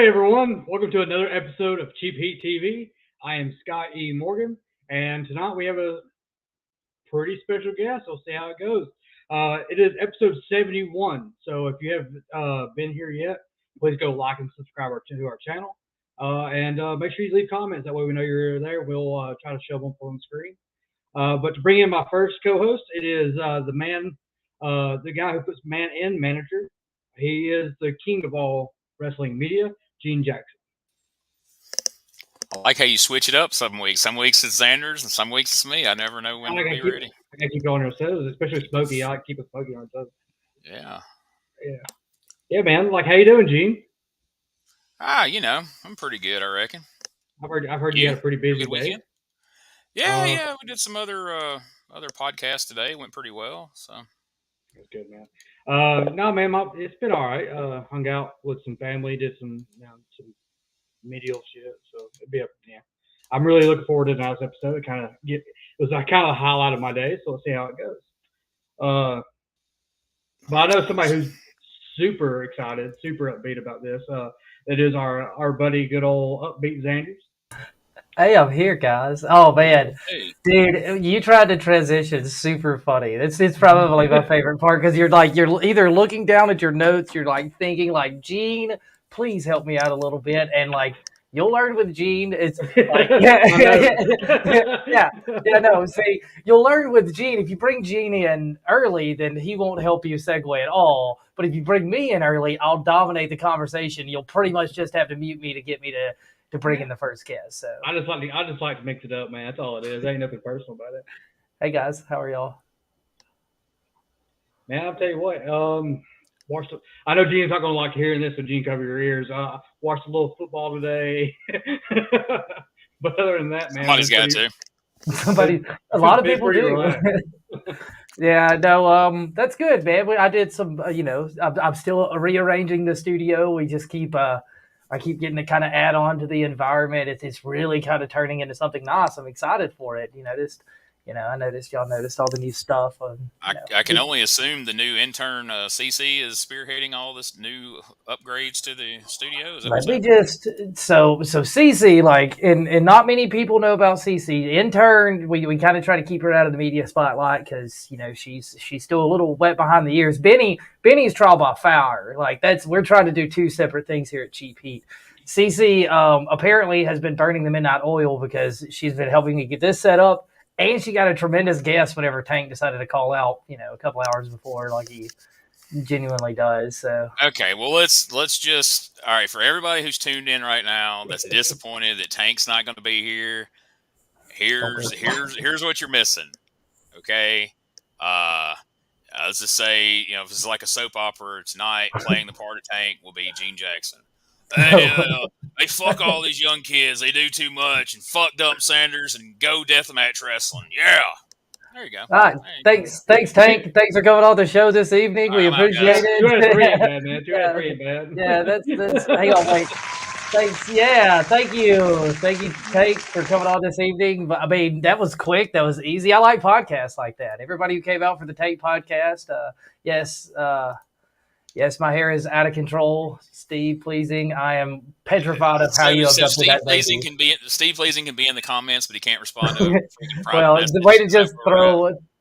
Hey everyone, welcome to another episode of Cheap Heat TV. I am Scott E. Morgan, and tonight we have a pretty special guest. We'll see how it goes. It is episode 71, so if you have been here yet, please go like and subscribe to our channel. And make sure you leave comments. That way we know you're there. We'll try to shove them on the screen. But to bring in my first co-host, it is the guy who puts man in manager. He is the king of all wrestling media, Gene Jackson. I like how you switch it up some weeks. Some weeks it's Xanders and some weeks it's me. I never know when to be ready. I gotta keep going on toes, especially Smokey. I like keeping Smokey on toes. Yeah. Yeah, man. Like, how you doing, Gene? I'm pretty good, I reckon. I've heard you had a pretty busy day. Weekend? Yeah. We did some other podcasts today. Went pretty well. So that's good, man. No, man, it's been all right. Hung out with some family, did some medial shit. So it'd be up. Yeah, I'm really looking forward to tonight's episode. It was kind of a highlight of my day. So let's see how it goes. But I know somebody who's super excited, super upbeat about this. It is our buddy, good old upbeat Xanders. Hey, I'm here, guys. Oh man, hey. Dude, you tried to transition. Super funny. It's probably my favorite part because you're either looking down at your notes, you're like thinking like, Gene, please help me out a little bit, and like you'll learn with Gene. It's like no. See, you'll learn with Gene. If you bring Gene in early, then he won't help you segue at all. But if you bring me in early, I'll dominate the conversation. You'll pretty much just have to mute me to get me to bring in the first guest. So I just like to mix it up, man. That's all it is. There ain't nothing personal about it. Hey guys, how are y'all? Man, I'll tell you what. I know Gene's not gonna like hearing this, so Gene, cover your ears. Watched a little football today, but other than that, man, somebody's got to. A lot of people do. Yeah, no, that's good, man. I did some, I'm still rearranging the studio. We just keep. I keep getting to kind of add on to the environment. It's really kind of turning into something nice. I'm excited for it. I noticed y'all noticed all the new stuff. I can only assume the new intern CC is spearheading all this new upgrades to the studio. So CC, like, and not many people know about CC. Intern, we kind of try to keep her out of the media spotlight because she's still a little wet behind the ears. Benny's trial by fire. Like we're trying to do two separate things here at Cheap Heat. CC apparently has been burning the midnight oil because she's been helping me get this set up. And she got a tremendous guest whenever Tank decided to call out, a couple hours before, like he genuinely does. So okay, well let's just all right for everybody who's tuned in right now that's disappointed that Tank's not going to be here. Here's what you're missing. Okay, let's just say if it's like a soap opera tonight, playing the part of Tank will be Gene Jackson. They fuck all these young kids. They do too much and fuck Dump Sanders and go deathmatch wrestling. Yeah. There you go. All right. Thanks, Tank. Thanks for coming on the show this evening. We appreciate it. 2 out of 3 ain't bad, man. 2 out of 3 ain't bad. Yeah, that's hang on, wait. Thanks. Yeah, thank you. Thank you, Tank, for coming on this evening. But I mean, that was quick. That was easy. I like podcasts like that. Everybody who came out for the Tank podcast, yes, my hair is out of control. Steve pleasing. I am petrified of how you abducted that baby. Steve pleasing can be in the comments, but he can't respond to it. Well, the way to just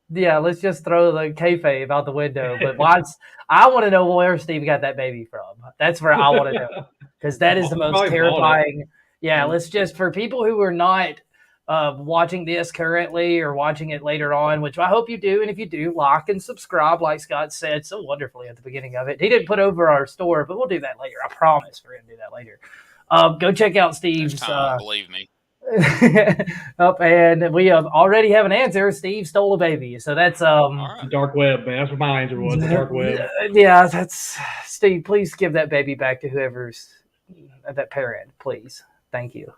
let's just throw the kayfabe out the window. But I want to know where Steve got that baby from. That's where I want to know because that is the most terrifying. Yeah, let's just for people who are not watching this currently or watching it later on, which I hope you do. And if you do, like and subscribe, like Scott said so wonderfully at the beginning of it. He didn't put over our store, but we'll do that later. I promise we're going to do that later. Go check out Steve's. Believe me. And we already have an answer. Steve stole a baby. So that's right. Dark web, man. That's what my answer was. The dark web. Yeah, that's Steve. Please give that baby back to whoever's that parent, please. Thank you.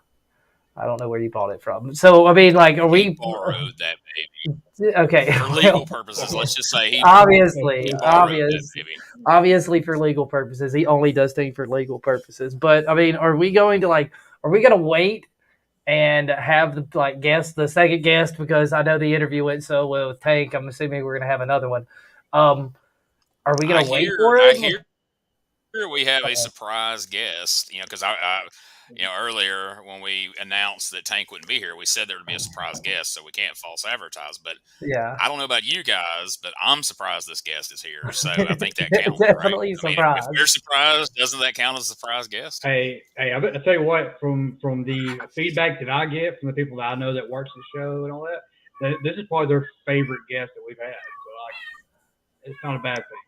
I don't know where you bought it from. So, I mean, like, are we borrowed that baby? Okay. For legal purposes, let's just say obviously for legal purposes. He only does things for legal purposes. But, I mean, are we going to wait and have the second guest because I know the interview went so well with Tank. I'm assuming we're going to have another one. Are we going to wait for it? Here we have a surprise guest. Because earlier when we announced that Tank wouldn't be here, we said there would be a surprise guest, so we can't false advertise. But Yeah. I don't know about you guys, but I'm surprised this guest is here. So I think that counts. Definitely right? surprised. If you're surprised, doesn't that count as a surprise guest? Hey, I tell you what, from the feedback that I get from the people that I know that watch the show and all that, this is probably their favorite guest that we've had. So it's not a bad thing.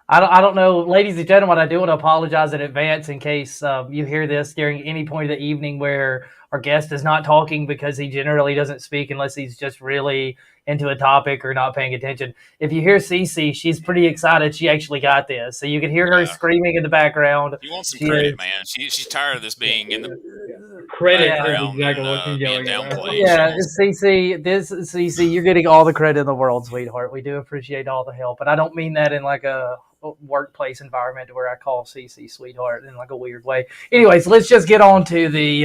I don't know, ladies and gentlemen, I do want to apologize in advance in case you hear this during any point of the evening where our guest is not talking, because he generally doesn't speak unless he's just really into a topic or not paying attention. If you hear Cece, she's pretty excited she actually got this. So you can hear her screaming in the background. You want some credit, man. She's tired of this being in the credit. background, Exactly what she's yelling downplayed. Yeah, Cece, you're getting all the credit in the world, sweetheart. We do appreciate all the help. And I don't mean that in like a workplace environment where I call Cece sweetheart in like a weird way. Anyways, let's just get on to the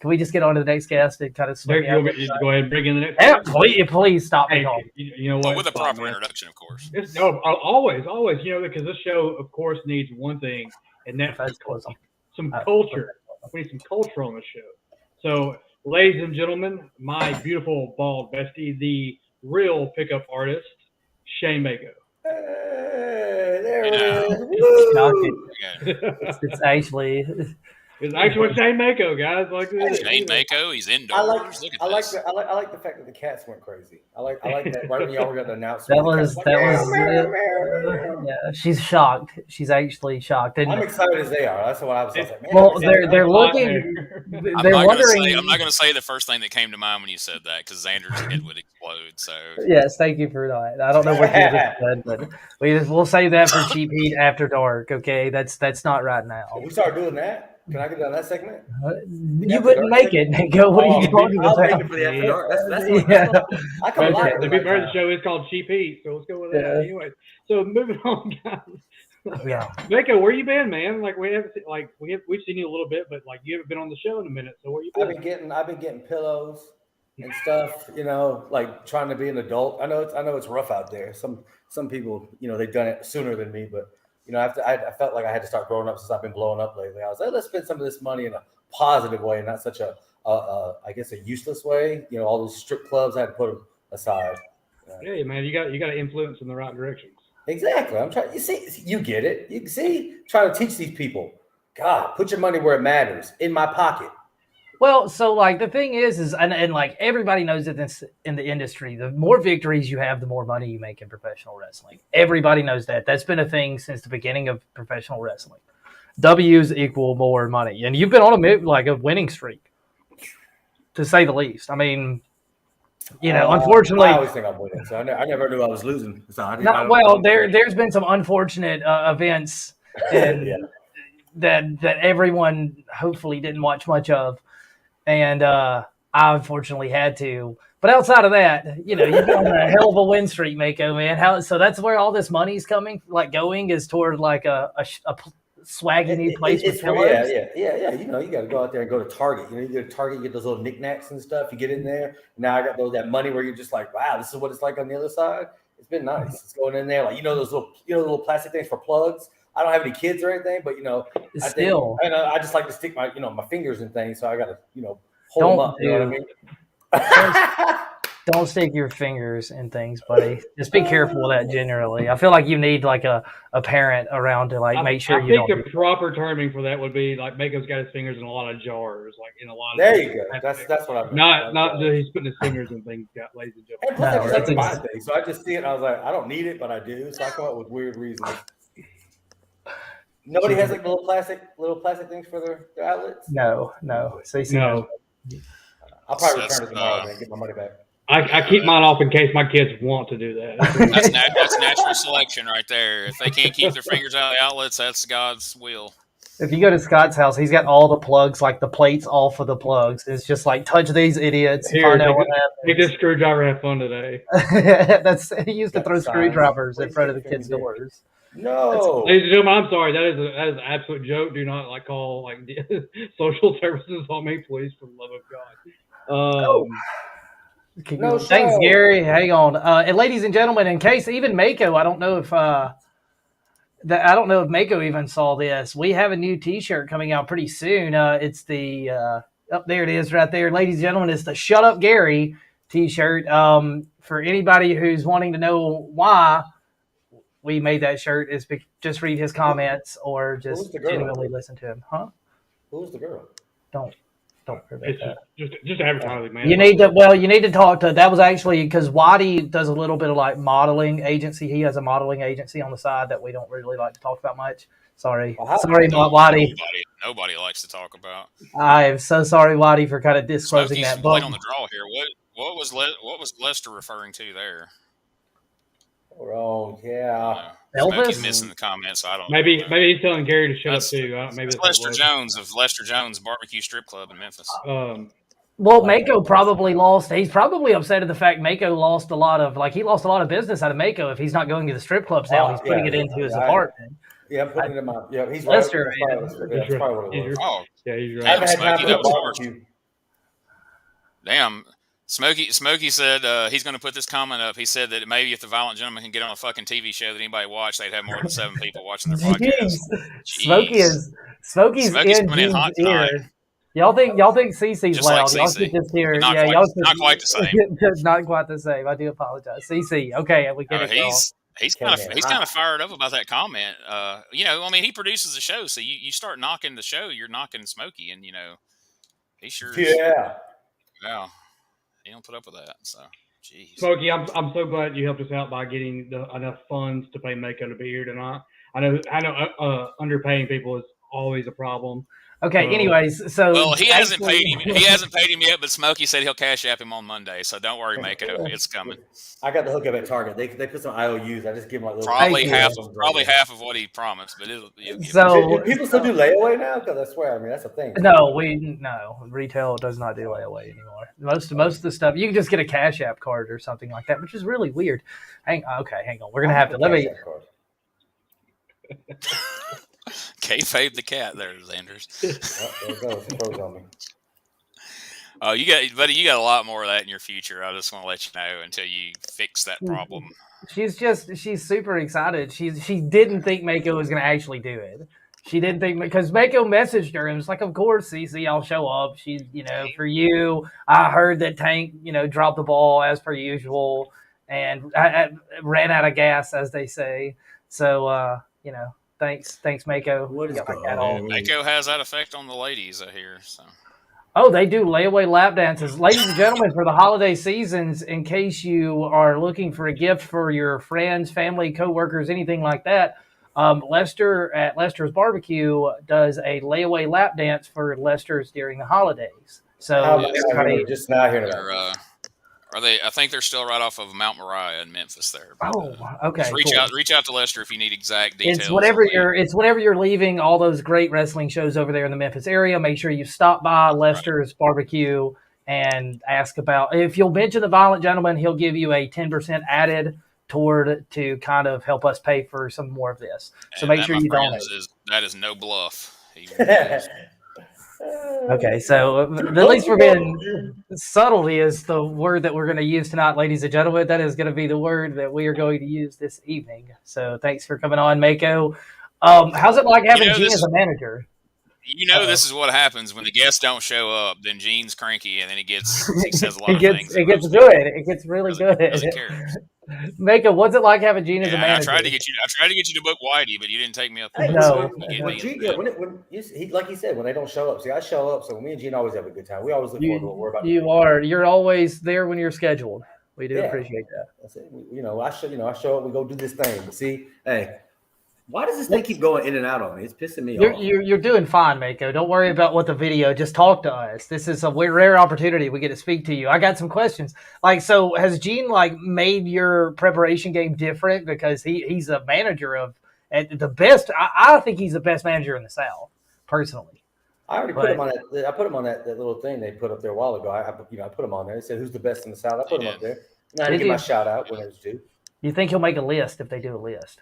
can we just get on to the next guest and kind of go ahead and bring in the next guest? Please stop me. You know what? With a proper introduction, of course. Always, because this show, of course, needs one thing, and that's some culture. We need some culture on the show. So, ladies and gentlemen, my beautiful bald bestie, the real pickup artist, Shane Mako. Hey, there it is. It's actually Shane Mako, guys. Shane Mako, he's indoors. I like the fact that the cats went crazy. I like that right when y'all got the announcement. Yeah, she's shocked. She's actually shocked. And I'm excited as they are. That's what I was like. Man, well, they're looking. They're wondering. I'm not going to say the first thing that came to mind when you said that, because Xander's head would explode. So yes, thank you for that. I don't know what you just said, but we'll save that for Cheap Heat After Dark. Okay, that's not right now. Can we start doing that? Can I get on that segment? You wouldn't make it. Go. What are you talking about? I'll make it for the After Dark. I come live. The big bird show is called Cheap Heat, so let's go with that. Anyway, so moving on, guys. Yeah. Mako, where you been, man? We've seen you a little bit, but you haven't been on the show in a minute. So where you been? I've been getting pillows and stuff. Trying to be an adult. I know it's rough out there. Some people, they've done it sooner than me, but. I felt like I had to start growing up since I've been blowing up lately. I was like, let's spend some of this money in a positive way, and not such a useless way. All those strip clubs, I had to put them aside. Yeah, man, you got to influence in the right directions. Exactly. I'm trying. You see, you get it. You see, trying to teach these people. God, put your money where it matters. In my pocket. Well, so the thing is and everybody knows that in the industry, the more victories you have, the more money you make in professional wrestling. Everybody knows that. That's been a thing since the beginning of professional wrestling. W's equal more money, and you've been on a winning streak, to say the least. I mean, unfortunately, I always think I'm winning, so I never knew I was losing. So there's been some unfortunate events that everyone hopefully didn't watch much of. And I unfortunately had to. But outside of that, you've been on a hell of a win streak, Mako, man. So that's where all this money's going is toward a swaggy new place with pillows. Yeah. You got to go out there and go to Target. You go to Target, you get those little knickknacks and stuff. You get in there. Now I got that money where you're just like, wow, this is what it's like on the other side. It's been nice. It's going in there, those little plastic things for plugs. I don't have any kids or anything, but I just like to stick my my fingers in things, so I got to hold them up. You know what I mean? Don't stick your fingers in things, buddy. Just be careful with that. Generally, I feel like you need a parent around to make sure you don't. I think the proper terming for that would be Mako's got his fingers in a lot of jars, in a lot of. There you go. That's what I meant. Not that he's putting his fingers in things. Ladies and gentlemen. And plus, that's my thing. So I just see it. And I was like, I don't need it, but I do. So I come up with weird reasons. Nobody has little plastic things for their outlets? No. No. I'll probably return it tomorrow and get my money back. I keep mine off in case my kids want to do that. That's natural selection right there. If they can't keep their fingers out of the outlets, that's God's will. If you go to Scott's house, he's got all the plugs, the plates off of the plugs. It's just touch these idiots. Here, take this screwdriver, have fun today. He used to throw screwdrivers in front of the kids' doors. No, ladies and gentlemen, I'm sorry. That is an absolute joke. Do not call social services on me, please, for the love of God. Thanks, Gary. Hang on, and ladies and gentlemen, in case even Mako, I don't know I don't know if Mako even saw this. We have a new T-shirt coming out pretty soon. It's the there it is right there, ladies and gentlemen. It's the "Shut Up Gary" T-shirt. For anybody who's wanting to know why we made that shirt, is just read his comments or just genuinely listen to him. Huh? Who's the girl? Don't worry It's about that. just advertising, man. You need to talk to. That was actually because Waddy does a little bit of like modeling agency. He has a modeling agency on the side that we don't really like to talk about much. Sorry, Waddy. Nobody likes to talk about. I am so sorry, Waddy, for kind of disclosing Smokey's that. late on the draw here. What was Lester referring to there? Oh yeah. Smokey's missing the comments. I don't. Maybe know. Maybe he's telling Gary to shut up too. Maybe it's Lester Jones of Lester Jones Barbecue Strip Club in Memphis. Well, Mako probably lost. He's probably upset at the fact Mako lost a lot of business out of Mako if he's not going to the strip clubs now. He's putting it into his apartment. Yeah, I'm putting it in my. Yeah, he's Lester. Right. That's probably what it was. Oh, yeah, he's right. Damn, Smokey, that was harsh. Damn. Smokey said he's going to put this comment up. He said that maybe if the Violent Gentleman can get on a fucking TV show that anybody watch, they'd have more than 7 people watching their podcast. Smokey's in Gene's ear. Y'all think CC's just loud? Like y'all should just hear. Not quite the same. Not quite the same. I do apologize, CC. Okay, we get it. He's kind of fired up about that comment. He produces the show, so you start knocking the show, you're knocking Smokey, and he sure. Yeah. Yeah. He don't put up with that. So, jeez. Smokey, I'm so glad you helped us out by getting enough funds to pay Mako to be here tonight. I know underpaying people is always a problem. Okay. Anyways, so he hasn't paid him. He hasn't paid him yet, but Smokey said he'll cash app him on Monday. So don't worry, Mako, it's coming. I got the hookup at Target. They put some IOUs. I just give them like probably half of what he promised, but do people still do layaway now? Because I swear, that's a thing. No, retail does not do layaway anymore. Most of the stuff you can just get a cash app card or something like that, which is really weird. Hang on. We're gonna have to let me. Kayfabe the cat there, Xanders. There it goes. He froze on me. Oh, you got a lot more of that in your future. I just want to let you know until you fix that problem. She's super excited. She didn't think Mako was going to actually do it. She didn't think, because Mako messaged her and was like, of course, CC, I'll show up. She's, for you, I heard that Tank, dropped the ball as per usual and I ran out of gas, as they say. So, Thanks, Mako. What is going on? Mako has that effect on the ladies, I hear. So. Oh, they do layaway lap dances. Ladies and gentlemen, for the holiday seasons, in case you are looking for a gift for your friends, family, coworkers, anything like that, Lester at Lester's Barbecue does a layaway lap dance for Lester's during the holidays. So just now hearing about I think they're still right off of Mount Moriah in Memphis there. But, okay. Reach out to Lester if you need exact details. It's whenever you're leaving all those great wrestling shows over there in the Memphis area, make sure you stop by Lester's Barbecue and ask about. If you'll mention the Violent Gentleman, he'll give you a 10% added toward to kind of help us pay for some more of this. So make sure you donate. That is no bluff. Okay, so at least we're being subtlety is the word that we're going to use tonight, ladies and gentlemen. That is going to be the word that we are going to use this evening. So thanks for coming on, Mako. How's it like having Gene as a manager? This is what happens when the guests don't show up. Then Gene's cranky, and then he says a lot of things. It gets good. It gets really good. Doesn't care. Mako, what's it like having Gene as a manager? I tried to get you to book Whitey, but you didn't take me up. No. Like he said, when they don't show up. See, I show up, so me and Gene always have a good time. We always look forward to what we're about to do. You're always there when you're scheduled. We do appreciate that. That's it. I show up. We go do this thing. But see, hey. Why does this thing keep going in and out on me? It's pissing me off. You're doing fine, Mako. Don't worry about what the video. Just talk to us. This is a rare opportunity. We get to speak to you. I got some questions. So has Gene made your preparation game different because he's a manager of the best? I think he's the best manager in the South, personally. I already put him on that. I put him on that little thing they put up there a while ago. I put him on there. They said who's the best in the South. I put him up there. And I had to give my shout out when it was due. You think he'll make a list if they do a list?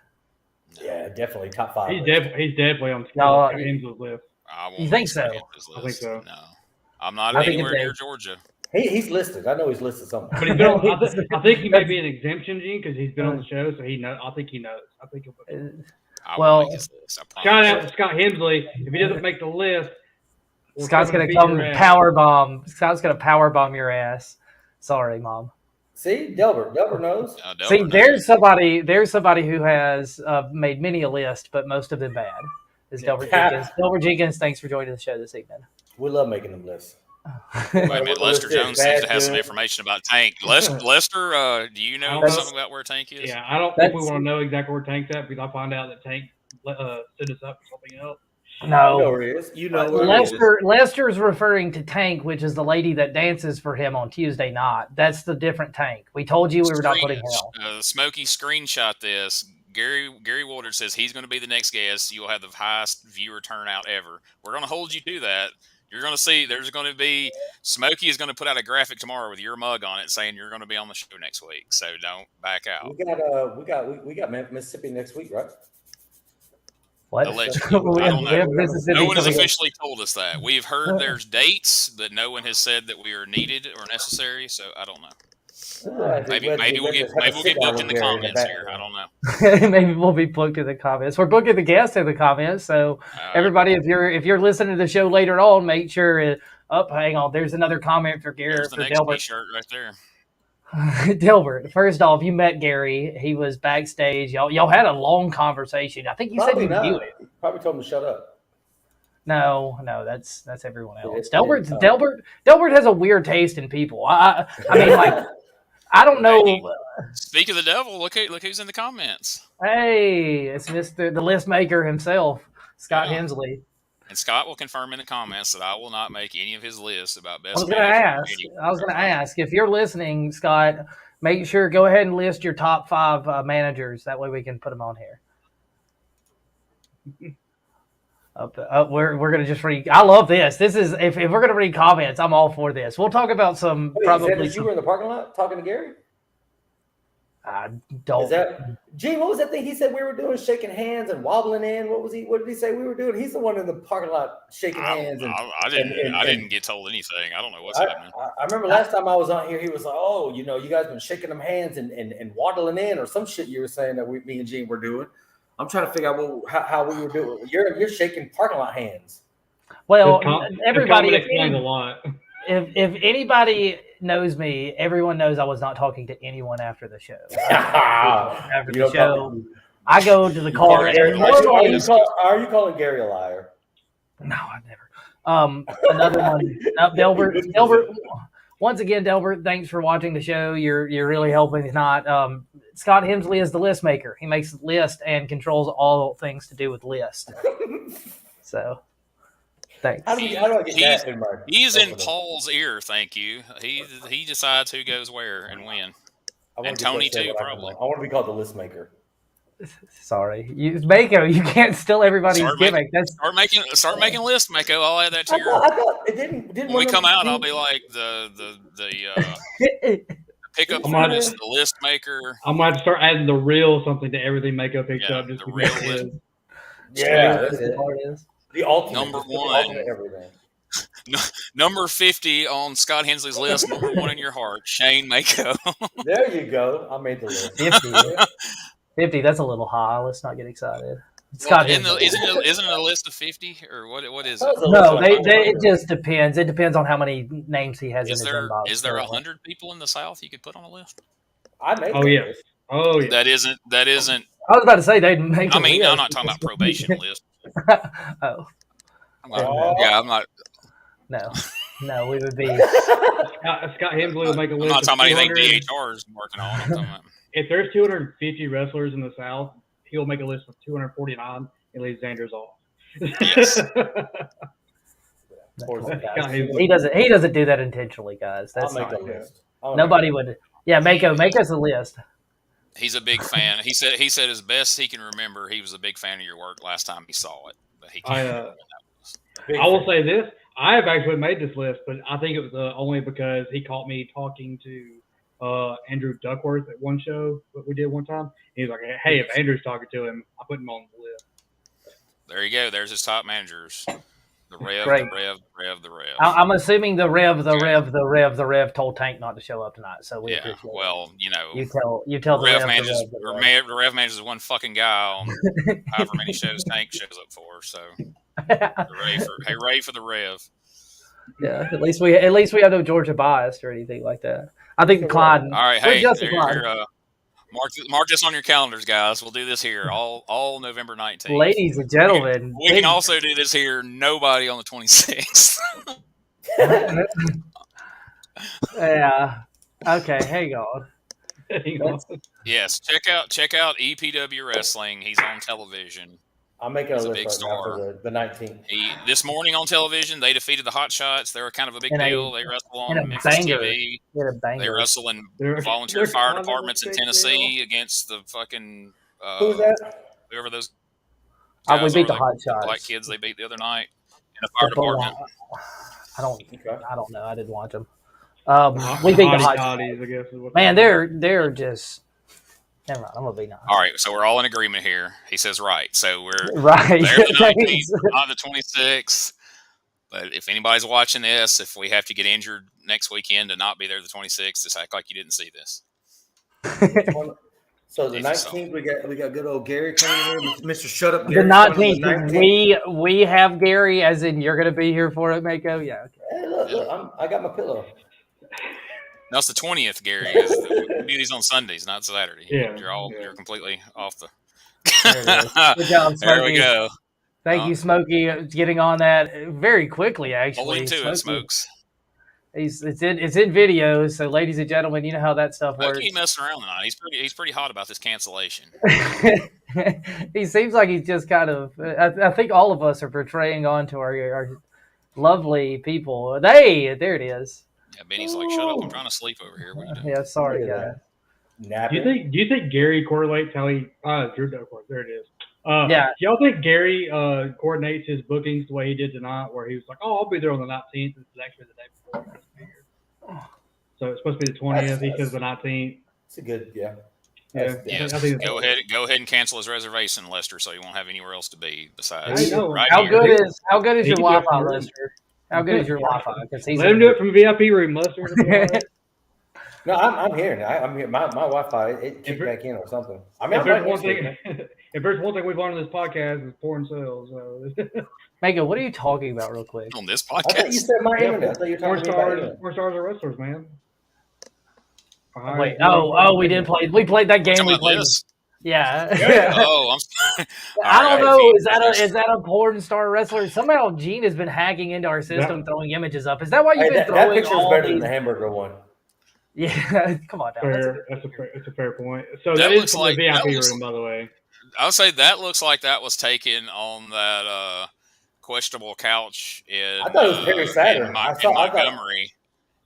Yeah, definitely top 5. He's definitely on Enzo's list. You think so? I think so. No, I'm not anywhere near Georgia. He's listed. I know he's listed somewhere. But he's been on, I think he may be an exemption, Gene, because he's been on the show, so he knows. I think he knows. I think he'll put it. I Well, will make his list. I Shout promise. out to Scott Hensley. If he doesn't make the list, Scott's gonna come power bomb. Scott's gonna power bomb your ass. Sorry, Mom. See, Delbert knows. Delbert See, knows. there's somebody who has made many a list, but most of them bad. Is Delbert Jenkins. Delbert Jenkins, thanks for joining the show this evening. We love making them lists. Wait a minute, Lester Jones seems to have some information about Tank. Lester, do you know something about where Tank is? Yeah, I don't think we want to know exactly where Tank's at because I find out that Tank set us up for something else. No, you know where he is. You know where he is. Lester's referring to Tank, which is the lady that dances for him on Tuesday night. That's the different Tank. We told you we were not putting him on. Smokey screenshot this. Gary Woolard says he's going to be the next guest. You'll have the highest viewer turnout ever. We're going to hold you to that. You're going to see there's going to be Smokey is going to put out a graphic tomorrow with your mug on it saying you're going to be on the show next week. So don't back out. We got Mississippi next week, right? What? Allegedly. I don't know. No one has officially told us that. We've heard there's dates, but no one has said that we are needed or necessary. So I don't know. Maybe we'll get booked in the comments here. I don't know. Maybe we'll be booked in the comments. We're booking the guests in the comments. So everybody, if you're listening to the show later on, make sure. Hang on. There's another comment for Gary. There's the next Delbert. T-shirt right there. Delbert, first off, you met Gary. He was backstage. Y'all had a long conversation. I think you said you knew it. Probably told him to shut up. No, that's everyone else. Delbert has a weird taste in people. I mean, like, I don't know. Hey, speak of the devil. Look who's in the comments. Hey, it's the list maker himself, Scott Hensley. And Scott will confirm in the comments that I will not make any of his lists about best. I was going to ask if you're listening, Scott. Make sure go ahead and list your top 5 managers. That way we can put them on here. We're going to just read. I love this. This is if we're going to read comments, I'm all for this. We'll talk about some probably. You were in the parking lot talking to Gary. I don't. Gene, what was that thing he said we were doing? Shaking hands and wobbling in. What did he say we were doing? He's the one in the parking lot shaking hands. I didn't get told anything. I don't know what's happening. I remember last time I was on here, he was like, "Oh, you guys been shaking them hands and waddling in, or some shit you were saying that me and Gene were doing." I'm trying to figure out how we were doing. You're shaking parking lot hands. Well, everybody explains a lot. If anybody knows me, everyone knows I was not talking to anyone after the show. After the show, I go to the car. Are you calling Gary a liar? No, I've never. Another one. Delbert. Once again, Delbert, thanks for watching the show. You're really helping. If not, Scott Hensley is the list maker. He makes the list and controls all things to do with list. So. Thanks. How do I get that in my He's in Paul's ear, thank you. He decides who goes where and when. And Tony too, probably. I want to be called the list maker. Sorry, Mako, you can't steal everybody's gimmick. Start making lists, Mako. I'll add that to your. I thought it didn't. When we come out, I'll be like the pickup artist, the list maker. I'm going to start adding the real something to everything Mako picks up. Just the real list. Yeah, that's it. The ultimate. Number 1. Number 50 on Scott Hensley's list. Number 1 in your heart, Shane Mako. There you go. I made the list. 50. That's a little high. Let's not get excited. Scott Hensley. Isn't it a list of 50 or what is it? No, it just depends. It depends on how many names he has in his inbox. Is there 100 people in the South you could put on a list? I made. List. Oh yeah. That isn't. I was about to say they'd make. I'm not talking about probation list. Oh. I'm not. No, we would be. Scott Hensley will make a list. I'm not talking about anything DHR is working on. I'm talking about. If there's 250 wrestlers in the South, he'll make a list of 249 and leave Xander's off. Yes. He doesn't do that intentionally, guys. That's I'll make a list. Nobody would. Yeah, make us a list. He's a big fan. He said as best he can remember, he was a big fan of your work last time he saw it. But he can't remember that I will say this: I have actually made this list, but I think it was only because he caught me talking to Andrew Duckworth at one show that we did one time. He was like, "Hey, if Andrew's talking to him, I put him on the list." There you go. There's his top managers. The Rev, Great. the Rev. I'm assuming the Rev told Tank not to show up tonight, so we appreciate it. Well, you know, You tell the Rev the Rev manages one fucking guy on however many shows Tank shows up for. So hooray for the Rev. Yeah, at least we have no Georgia bias or anything like that. I think Clyde. All right, hey, mark this on your calendars, guys. We'll do this here all November 19th. Ladies and gentlemen, we can also do this here. Nobody on the 26th. Yeah. Okay. Hang on. Yes. Check out EPW Wrestling. He's on television. I'll make it a big star for the 19th. This morning on television, they defeated the Hot Shots. They were kind of a big deal. They wrestle on Memphis TV. They wrestle in volunteer fire departments in Tennessee against the fucking who's that? Whoever those we beat the Hot Shots. Black kids they beat the other night in a fire department. I don't know. I didn't watch them. We beat the Hot Shots. I guess, man, they're just. Never mind, I'm gonna be nice. All right, so we're all in agreement here. He says right, so we're right. There the 19th, not the 26th. But if anybody's watching this, if we have to get injured next weekend to not be there the 26th, just act like you didn't see this. So the 19th, we got good old Gary coming here, Mr. Shut Up Gary. The 19th, we have Gary, as in you're gonna be here for it, Mako. Yeah. Okay. Hey, look, I got my pillow. No, it's the 20th, Gary. We do these on Sundays, not Saturday. Yeah, you're completely off the. Good job, Smokey. There we go. Thank you, Smokey, getting on that very quickly. Actually, hold into it, Smokes. It's in videos, so ladies and gentlemen, you know how that stuff works. Keep messing around tonight. He's pretty hot about this cancellation. He seems like he's just kind of. I think all of us are portraying onto our lovely people. There it is. Yeah, Benny's like, shut up! I'm trying to sleep over here. What are you doing? Yeah, sorry, guys. Do you think Gary correlates how he? Drew Duckworth. There it is. Yeah. Do y'all think Gary coordinates his bookings the way he did tonight, where he was like, "Oh, I'll be there on the 19th." It's actually the day before. So it's supposed to be the 20th. He says the 19th. It's a good, yeah. Yes. Go ahead and cancel his reservation, Lester, so you won't have anywhere else to be besides. How good is your Wi-Fi, Lester? How good is your Wi-Fi? Let him do it from VIP room, Lester. No, I'm here. I'm here. My Wi-Fi it kicked back in or something. I mean, if there's one thing we've learned on this podcast is porn sales. So. Mako, what are you talking about, real quick? On this podcast, I thought you said my internet. I thought you were talking about porn stars are wrestlers, man. Wait, we did play. We played that game. We played. Yeah. Oh, I don't know. Is that a porn star wrestler? Somehow Gene has been hacking into our system, throwing images up. Is that why you've been throwing that picture is better than the hamburger one? Yeah, come on now. That's a fair point. So that is from the VIP room, by the way. I would say that looks like that was taken on that questionable couch in. I thought it was Perry Saturn. In Montgomery.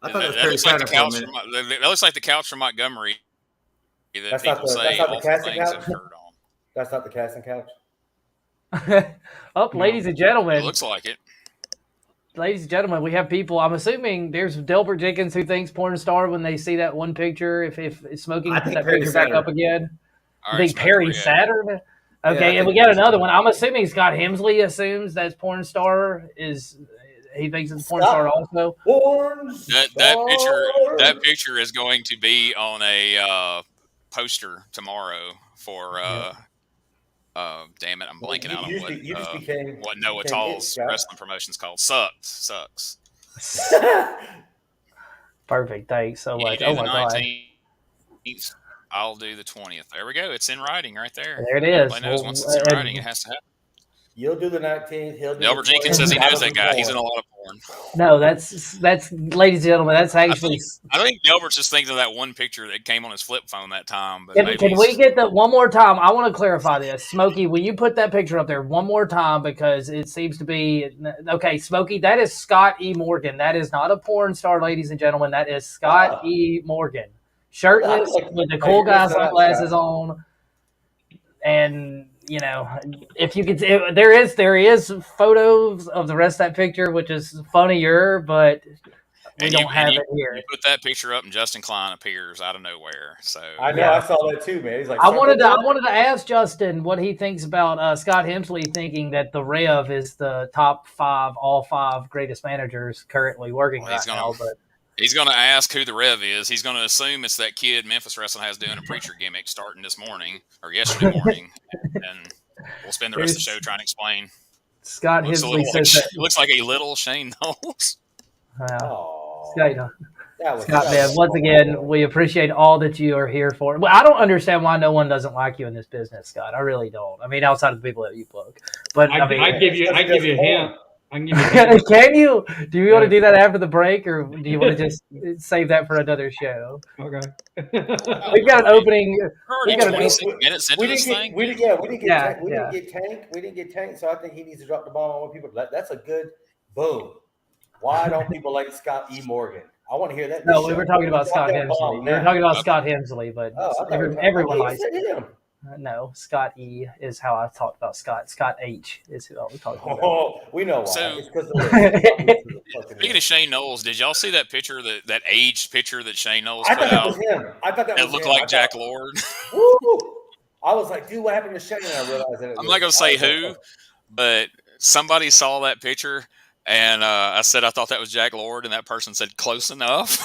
I thought it was Perry Saturn. That looks like the couch from Montgomery. That's not the casting couch. That's not the casting couch. Ladies and gentlemen. It looks like it. Ladies and gentlemen, we have people. I'm assuming there's Delbert Jenkins who thinks porn star when they see that one picture. If Smoking puts that picture back up again, I think Perry Saturn. Okay, and we got another one. I'm assuming Scott Hemsley assumes that's porn star is. He thinks it's porn star also. That picture is going to be on a poster tomorrow for. Damn it, I'm blanking out on what Noah Tall's wrestling promotion's called. Sucks. Perfect. Thanks so much. Oh my God. I'll do the 20th. There we go. It's in writing right there. There it is. Everybody knows once it's in writing, it has to happen. You'll do the 19th. He'll do Albert Jenkins says he knows that guy. He's in a lot of porn. No, that's ladies and gentlemen. That's actually. I think Delbert's just thinking of that one picture that came on his flip phone that time. But can we get that one more time? I want to clarify this, Smokey. Will you put that picture up there one more time because it seems to be okay, Smokey. That is Scott E. Morgan. That is not a porn star, ladies and gentlemen. That is Scott E. Morgan, shirtless with the cool guy sunglasses on, and. You know, if you could, there is photos of the rest of that picture, which is funnier, but we don't have it here. You put that picture up, and Justin Klein appears out of nowhere. So I know, I saw that too, man. He's like, I wanted to ask Justin what he thinks about Scott Hemsley thinking that the Rev is the top 5, all 5 greatest managers currently working now. But he's going to ask who the Rev is. He's going to assume it's that kid Memphis Wrestling has doing a preacher gimmick starting this morning or yesterday morning, and we'll spend the rest of the show trying to explain. Scott Hemsley says that looks like a little Shane Knowles. Scott, man, once again, we appreciate all that you are here for. Well, I don't understand why no one doesn't like you in this business, Scott. I really don't. I mean, outside of the people that you plug. But I give you a hint. I can give you a hint. Can you? Do you want to do that after the break, or do you want to just save that for another show? Okay. We've got an opening. We got 26 minutes into this thing. We didn't get Tank, so I think he needs to drop the ball on people. That's a good boom. Why don't people like Scott E. Morgan? I want to hear that. No, we were talking about Scott Hemsley. We were talking about Scott Hemsley, but everyone likes him. No, Scott E. is how I talked about Scott. Scott H. is who I was talking about. Oh, we know why. So, it's because of speaking of Shane Knowles, did y'all see that picture, that aged picture that Shane Knowles I put thought that out? was him. I thought that was looked him. like Jack Lord. Woo! I was like, dude, what happened to Shane? And I realized that I'm not going to say who, but somebody saw that picture. And I said I thought that was Jack Lord, and that person said close enough.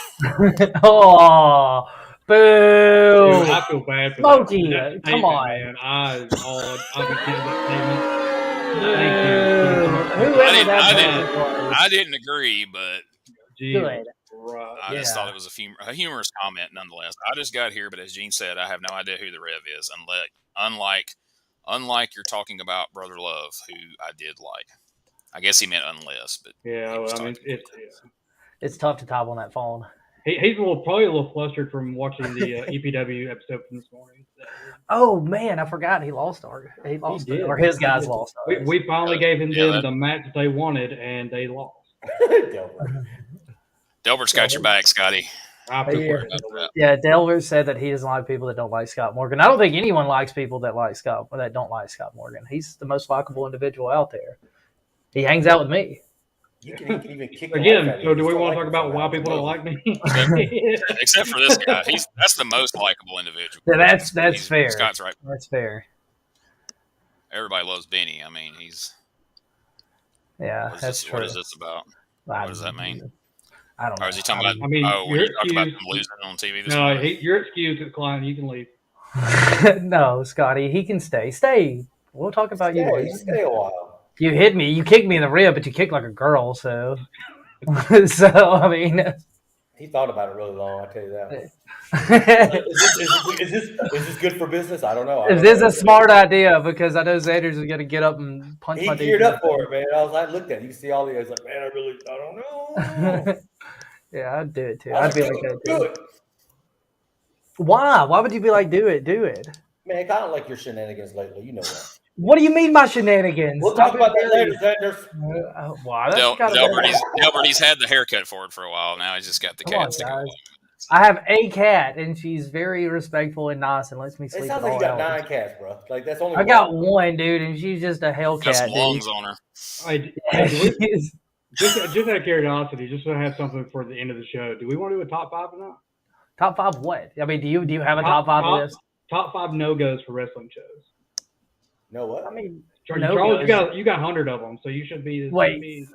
Oh, boo! Dude, I feel bad for Smokey, that come on, man. I'll be kidding that statement. I didn't agree, but good. I just thought it was a humorous comment nonetheless. I just got here, but as Gene said, I have no idea who the Rev is, unlike you're talking about Brother Love, who I did like. I guess he meant unless, but yeah, well, I mean, it's tough to top on that phone. He's probably a little flustered from watching the EPW episode from this morning. So. Oh man, I forgot he lost or his guys lost. We finally gave them the match that they wanted, and they lost. Delbert's got your back, Scotty. Yeah, Delbert said that he doesn't like people that don't like Scott Morgan. I don't think anyone likes people that don't like Scott Morgan. He's the most likable individual out there. He hangs out with me. You can even kick again. So, do we want to talk about why people don't like me? Except for this guy, that's the most likable individual. Yeah, that's fair. Scott's right. That's fair. Everybody loves Benny. I mean, that's true. What is this about? What does that mean? I don't know. Or is he talking about? I mean, when you talk about them losing on TV this morning? No, you're excused, Klein. You can leave. No, Scotty, he can stay. Stay. We'll talk about you. Stay a while. You hit me. You kicked me in the rib, but you kicked like a girl. So, I mean, he thought about it really long. I tell you that. Is this good for business? I don't know. Is this a smart idea? Because I know Xander's is going to get up and punch my dude. He geared up for it, man. I looked at it. You see all the. I was like, man, I don't know. Yeah, I'd do it too. I'd be like, do it. Why? Why would you be like, do it? Do it. Man, I don't like your shenanigans lately. You know that. What do you mean by shenanigans? We'll talk about that later, Xander. Delbert's had the haircut for it for a while. Now he's just got the cat sticking out. I have a cat, and she's very respectful and nice and lets me sleep. It sounds like you got 9 cats, bro. Like that's only. I got one, dude, and she's just a Hellcat. Got some lungs on her. Just out of curiosity, just to have something for the end of the show. Do we want to do a top 5 or not? Top 5 what? I mean, do you have a top 5 list? Top 5 no-goes for wrestling shows. No what? I mean, Charles, you got 100 of them, so you should be.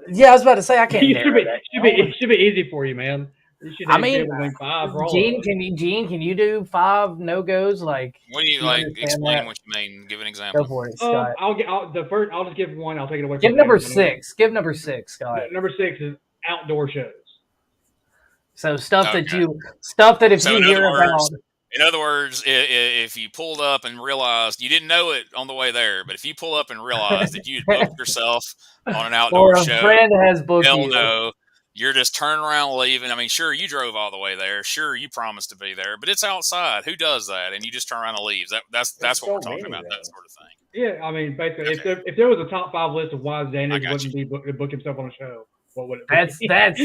Yeah, I was about to say I can't. It should be easy for you, man. I mean, Gene, can you do 5 no-goes? Like, what do you like? Explain what you mean. Give an example. Go for it, Scott. I'll just give one. I'll take it away. Give number 6. Give number 6, Scott. Number 6 is outdoor shows. So stuff that if you hear about. In other words, if you pulled up and realized you didn't know it on the way there, but if you pull up and realize that you had booked yourself on an outdoor show, or a friend has booked you. No, you're just turning around leaving. I mean, sure, you drove all the way there. Sure, you promised to be there, but it's outside. Who does that? And you just turn around and leave. That's what we're talking about. That sort of thing. Yeah, I mean, basically, if there was a top 5 list of why Xander wouldn't be book himself on a show. What would it be? That's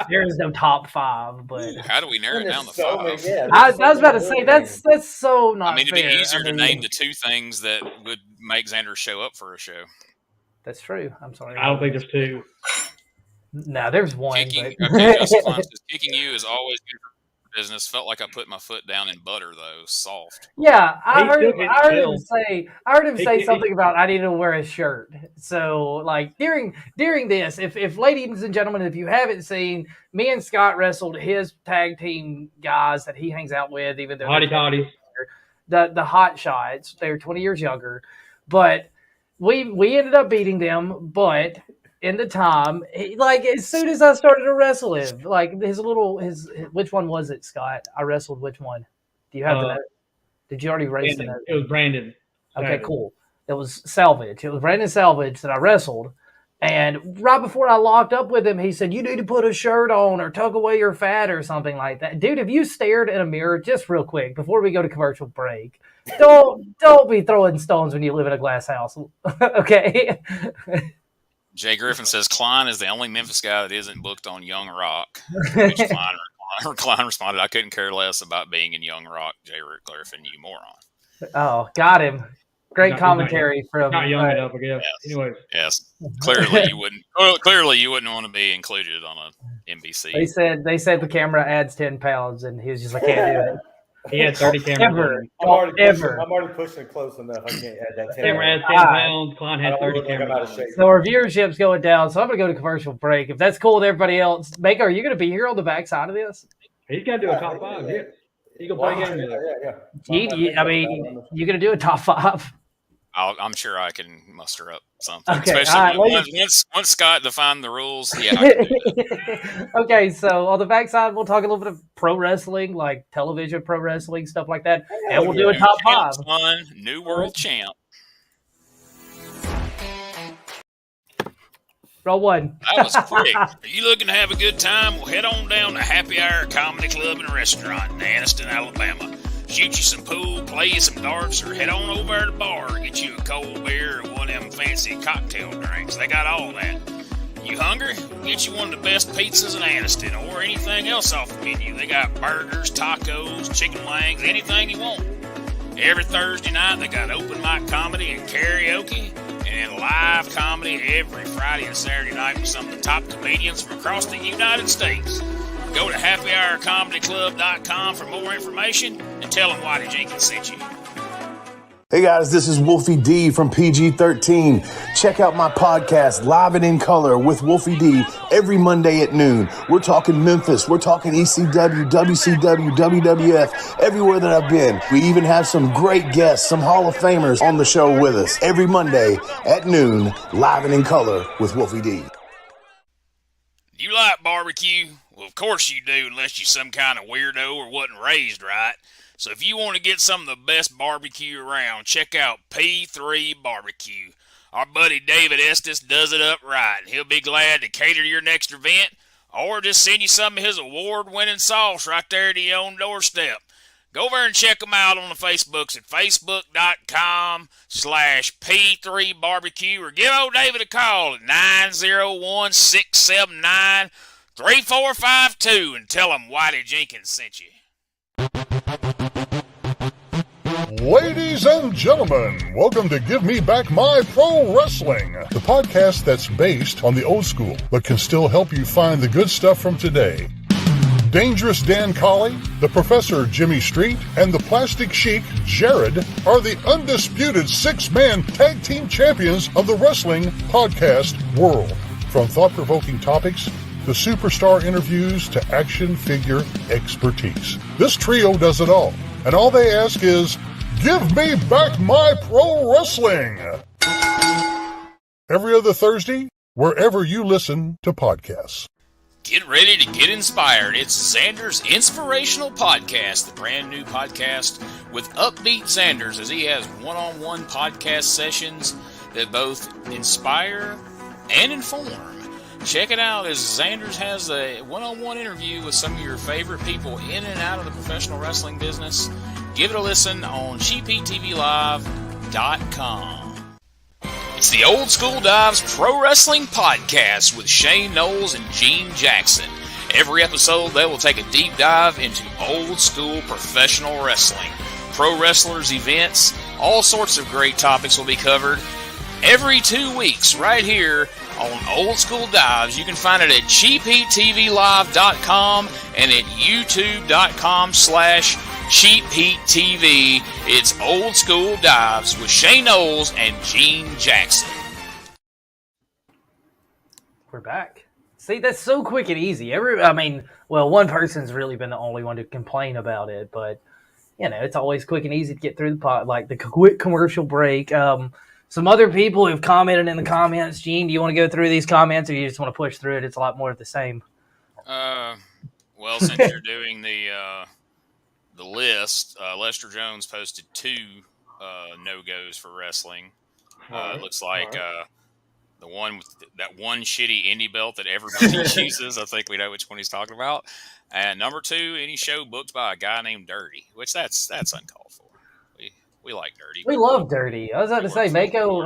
there is no top 5, but how do we narrow it down to 5? I was about to say that's so not. I mean, it'd fair. be easier to name the 2 things that would make Xander show up for a show. That's true. I'm sorry. I don't think there's 2. No, there's one. Kicking, But... okay, Justin Klein says, kicking you is always good for business. Felt like I put my foot down in butter, though. Soft. Yeah, I He heard took it him still. say something about I need to wear a shirt. So like during this, if ladies and gentlemen, if you haven't seen, me and Scott wrestled his tag team guys that he hangs out with, even though Hottie toddies. the hot shots, they're 20 years younger, but we ended up beating them, but in the time, like as soon as I started to wrestle him, like his which one was it, Scott? I wrestled which one? Do you have the note? Did you already raise the note? It was Brandon. Okay, cool. It was Salvage. It was Brandon Salvage that I wrestled. And right before I locked up with him, he said, "You need to put a shirt on or tuck away your fat or something like that." Dude, if you stared in a mirror just real quick before we go to commercial break, don't be throwing stones when you live in a glass house. Okay? Jay Griffin says Klein is the only Memphis guy that isn't booked on Young Rock. Which Klein responded, "I couldn't care less about being in Young Rock, Jay Griffin, you moron." Oh, got him. Great commentary from not young enough, I guess. Anyways. Yes. Clearly you wouldn't want to be included on a NBC. They said the camera adds 10 pounds, and he was just like, "Can't do it." He had 30 cameras. I'm already pushing it close enough. I can't add that 10. Camera adds 10 pounds. Klein had 30 cameras. So our viewership's going down. So I'm going to go to commercial break. If that's cool with everybody else, Mako, are you going to be here on the backside of this? He's got to do a top 5. Yeah. He's going to play games. I mean, you're going to do a top 5. I'm sure I can muster up something. Okay, especially once Scott defined the rules. Yeah. I can do that. Okay, so on the backside, we'll talk a little bit of pro wrestling, like television pro wrestling, stuff like that. And we'll do a top 5. New world champ. Roll one. That was quick. Are you looking to have a good time? Well, head on down to Happy Hour Comedy Club and Restaurant in Anniston, Alabama. Shoot you some pool, play you some darts, or head on over to the bar, get you a cold beer or one of them fancy cocktail drinks. They got all that. You hungry? Get you one of the best pizzas in Anniston or anything else off the menu. They got burgers, tacos, chicken wings, anything you want. Every Thursday night, they got open mic comedy and karaoke, and live comedy every Friday and Saturday night with some of the top comedians from across the United States. Go to happyhourcomedyclub.com for more information and tell them Whitey Jenkins sent you. Hey guys, this is Wolfie D from PG-13. Check out my podcast, Live and in Color with Wolfie D, every Monday at noon. We're talking Memphis, we're talking ECW, WCW, WWF, everywhere that I've been. We even have some great guests, some Hall of Famers on the show with us every Monday at noon, Live and in Color with Wolfie D. You like barbecue? Well, of course you do, unless you're some kind of weirdo or wasn't raised right. So if you want to get some of the best barbecue around, check out P3 Barbecue. Our buddy David Estes does it up right, and he'll be glad to cater to your next event or just send you some of his award-winning sauce right there to your own doorstep. Go over and check them out on the Facebooks at facebook.com/P3 Barbecue or give old David a call at 901-679-3452 and tell him Whitey Jenkins sent you. Ladies and gentlemen, welcome to Give Me Back My Pro Wrestling, the podcast that's based on the old school, but can still help you find the good stuff from today. Dangerous Dan Colley, the Professor Jimmy Street, and the Plastic Sheik Jared are the undisputed six-man tag team champions of the wrestling podcast world. From thought-provoking topics to superstar interviews to action figure expertise. This trio does it all, and all they ask is, give me back my pro wrestling! Every other Thursday, wherever you listen to podcasts. Get ready to get inspired. It's Xander's Inspirational Podcast, the brand new podcast with Upbeat Xanders, as he has one-on-one podcast sessions that both inspire and inform. Check it out as Xanders has a one-on-one interview with some of your favorite people in and out of the professional wrestling business. Give it a listen on CheapHeatTVLive.com. It's the Old School Dives Pro Wrestling Podcast with Shane Knowles and Gene Jackson. Every episode, they will take a deep dive into old school professional wrestling. Pro wrestlers, events, all sorts of great topics will be covered every 2 weeks right here on Old School Dives. You can find it at CheapHeatTVLive.com and at YouTube.com/CheapHeatTV. It's Old School Dives with Shay Knowles and Gene Jackson. We're back. See, that's so quick and easy. One person's really been the only one to complain about it, but it's always quick and easy to get through the pot, like the quick commercial break. Some other people have commented in the comments. Gene, do you want to go through these comments, or you just want to push through it? It's a lot more of the same. Well, since you're doing the list, Lester Jones posted 2 no-goes for wrestling. It looks like the one with that one shitty indie belt that everybody uses. I think we know which one he's talking about. And number 2, any show booked by a guy named Dirty, which that's uncalled for. We like Dirty. We love Dirty. I was about to say Mako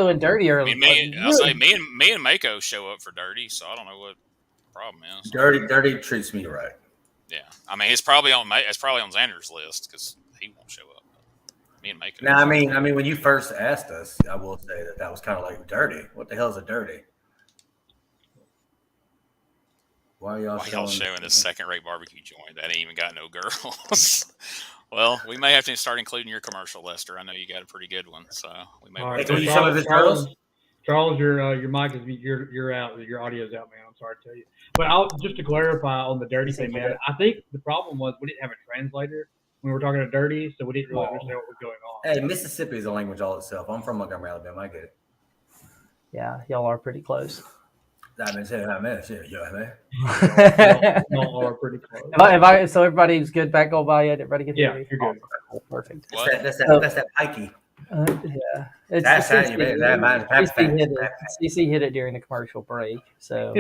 and Dirty are. Me and Mako show up for Dirty, so I don't know what the problem is. Dirty treats me right. Yeah, I mean it's probably on Xander's list because he won't show up. Me and Mako. Now, I mean, when you first asked us, I will say that was kind of like Dirty. What the hell is a Dirty? Why are y'all showing this second-rate barbecue joint that ain't even got no girls? Well, we may have to start including your commercial, Lester. I know you got a pretty good one, so we may. Right. Can you show us girls? Charles, your mic is you're out. Your audio's out, man. I'm sorry to tell you. But just to clarify on the Dirty thing, man. I think the problem was we didn't have a translator when we were talking to Dirty, so we didn't really understand what was going on. Hey, Mississippi is a language all itself. I'm from Montgomery, Alabama. I get it. Yeah, y'all are pretty close. Y'all are pretty close. So everybody's good back on by it. Everybody get you're good. Oh, perfect. That's that pikey. Yeah, That's how you made that. CC hit it during the commercial break. So,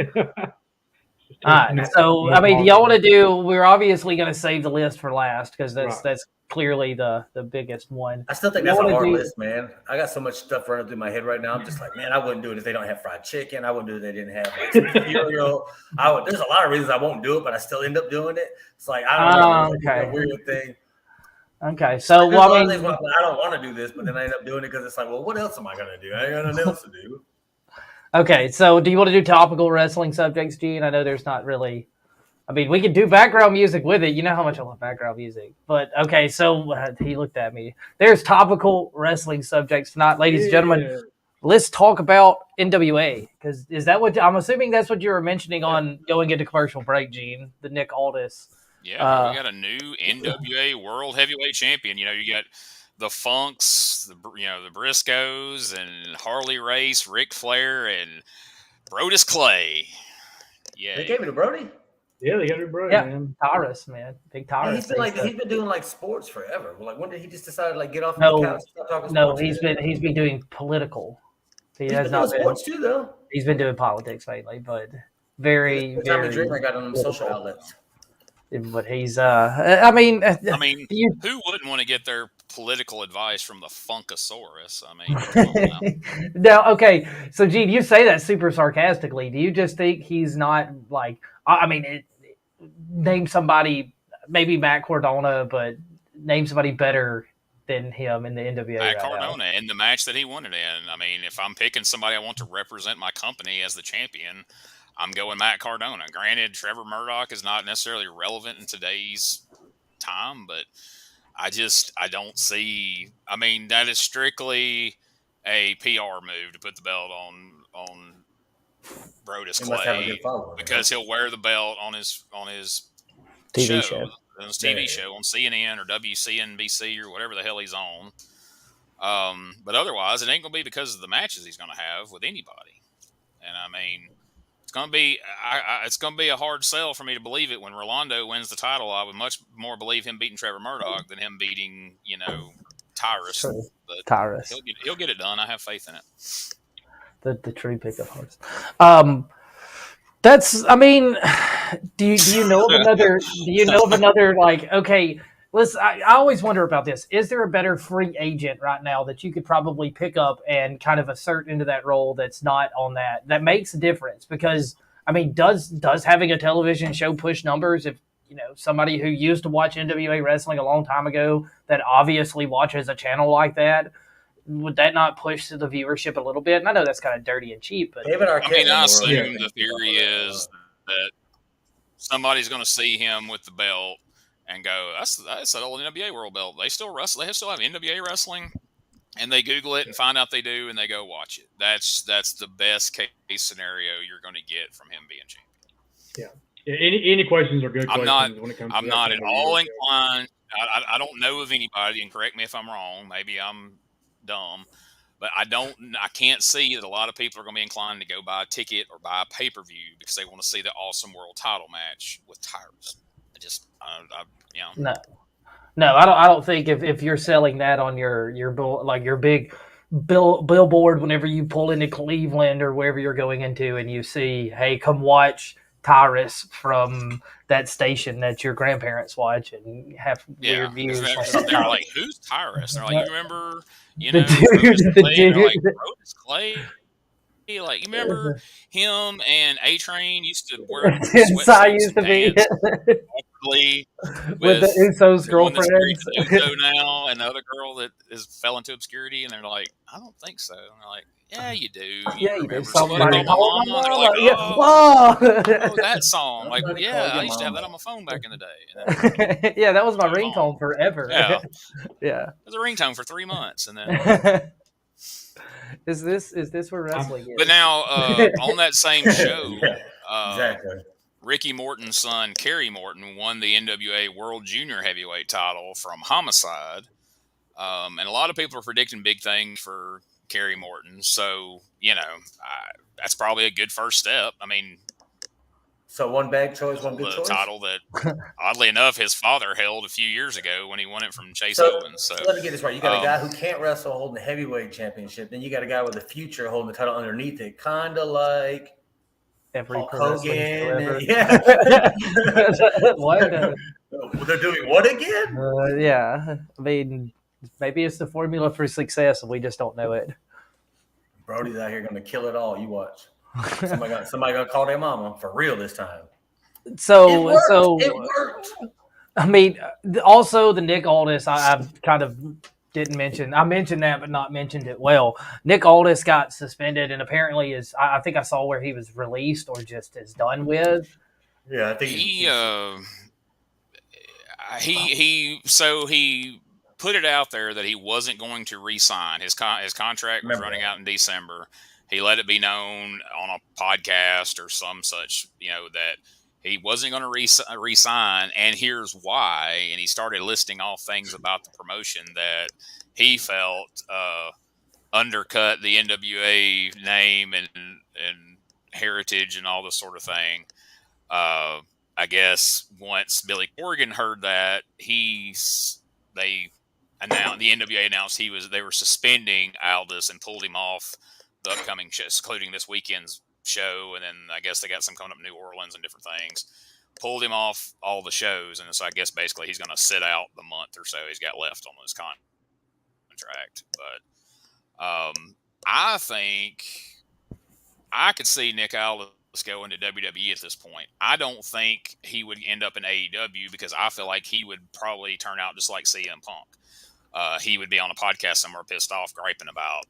all right. So, I mean, do y'all want to do? We're obviously going to save the list for last because that's clearly the biggest one. I still think that's a hard list, man. I got so much stuff running through my head right now. I'm just like, man, I wouldn't do it if they don't have fried chicken. I wouldn't do it if they didn't have like cereal. There's a lot of reasons I won't do it, but I still end up doing it. It's like I don't know. It's a weird thing. Okay, so I don't want to do this, but then I end up doing it because it's like, well, what else am I going to do? I ain't got nothing else to do. Okay, so do you want to do topical wrestling subjects, Gene? I know there's not really. I mean, we could do background music with it. You know how much I love background music. But, okay, so he looked at me. There's topical wrestling subjects tonight. Ladies and gentlemen, let's talk about NWA. Because is that what – I'm assuming that's what you were mentioning on going into commercial break, Gene, the Nick Aldis. Yeah, we got a new NWA World Heavyweight Champion. You know, you got the Funks, the Briscoes, and Harley Race, Ric Flair, and Brodus Clay. Yeah. They gave it to Brody? Yeah, they got it, bro. Yeah, man. Taurus, man, big Taurus. Yeah, he's been doing like sports forever. Like, when did he just decide to like get off the couch and start talking sports? No, he's been doing political. He's been doing sports too, though. He's been doing politics mainly, but very. Tommy Dreamer got on social outlets. But he's, I mean, who wouldn't want to get their political advice from the Funkasaurus? I mean, no, okay. So, Gene, you say that super sarcastically. Do you just think he's not like? I mean, name somebody, maybe Matt Cardona, but name somebody better than him in the NWA. Matt Cardona in the match that he won it in. I mean, if I'm picking somebody I want to represent my company as the champion, I'm going Matt Cardona. Granted, Trevor Murdoch is not necessarily relevant in today's time, but I don't see. I mean, that is strictly a PR move to put the belt on Brodus Clay because he'll wear the belt on his TV show. On his TV show on CNN or WCNBC or whatever the hell he's on. But otherwise, it ain't gonna be because of the matches he's gonna have with anybody. And I mean, it's gonna be a hard sell for me to believe it when Rolando wins the title. I would much more believe him beating Trevor Murdoch than him beating Tyrus. Sure. But Tyrus. He'll get it done. I have faith in it. The true pick of hearts. That's. I mean, do you know of another? Do you know of another? Like, okay, listen. I always wonder about this. Is there a better free agent right now that you could probably pick up and kind of assert into that role that's not on that makes a difference? Because I mean, does having a television show push numbers? If somebody who used to watch NWA wrestling a long time ago that obviously watches a channel like that, would that not push the viewership a little bit? And I know that's kind of dirty and cheap, but David Arquette I mean, I won the assume World the theory is that somebody's going to see him with the belt and go, "That's that old NWA World Belt. They still wrestle. They still have NWA wrestling." And they Google it and find out they do, and they go watch it. That's the best case scenario you're going to get from him being champion. Yeah. Any questions are good questions when it comes to I'm not at all inclined. I don't know of anybody, and correct me if I'm wrong. Maybe I'm dumb, but I can't see that a lot of people are going to be inclined to go buy a ticket or buy a pay-per-view because they want to see the awesome world title match with Tyrus. No, I don't think if you're selling that on your big billboard whenever you pull into Cleveland or wherever you're going into and you see, hey, come watch Tyrus from that station that your grandparents watch and have weird views. They're like, who's Tyrus? They're like, you remember, the dude. They're like, Brodus Clay? Like, you remember him and A-Train used to wear sweatsuits used to be with the Uso's girlfriend. Uso now, and the other girl that fell into obscurity, and they're like, I don't think so. And they're like, yeah, you do. You do. Somebody called my mom. They're like, oh, that song. Like, yeah, I used to have that on my phone back in the day. Yeah, that was my ringtone forever. Yeah. Yeah. It was a ringtone for 3 months, and then. Is this where wrestling is? But now, on that same show, exactly. Ricky Morton's son, Kerry Morton, won the NWA World Junior Heavyweight title from Homicide. And a lot of people are predicting big things for Kerry Morton. So, that's probably a good first step. I mean, so one bad choice, one good choice. The title that, oddly enough, his father held a few years ago when he won it from Chase Owens. So let me get this right. You got a guy who can't wrestle holding the heavyweight championship. Then you got a guy with a future holding the title underneath it. Kind of like every Hogan. Yeah. What? They're doing what again? Yeah. I mean, maybe it's the formula for success and we just don't know it. Brody's out here going to kill it all. You watch. Somebody gonna call their mama for real this time. So it worked. I mean, also the Nick Aldis, I've kind of didn't mention. I mentioned that, but not mentioned it well. Nick Aldis got suspended, and apparently I think I saw where he was released or just is done with. Yeah, I think he put it out there that he wasn't going to re-sign. His contract was running out in December. He let it be known on a podcast or some such, that he wasn't going to re-sign, and here's why. And he started listing off things about the promotion that he felt undercut the NWA name and heritage and all this sort of thing. I guess once Billy Corgan heard that, the NWA announced they were suspending Aldis and pulled him off the upcoming shows, including this weekend's show, and then I guess they got some coming up in New Orleans and different things. Pulled him off all the shows, and so I guess basically he's going to sit out the month or so he's got left on his contract. But I think I could see Nick Aldis go into WWE at this point. I don't think he would end up in AEW because I feel like he would probably turn out just like CM Punk. He would be on a podcast somewhere pissed off, griping about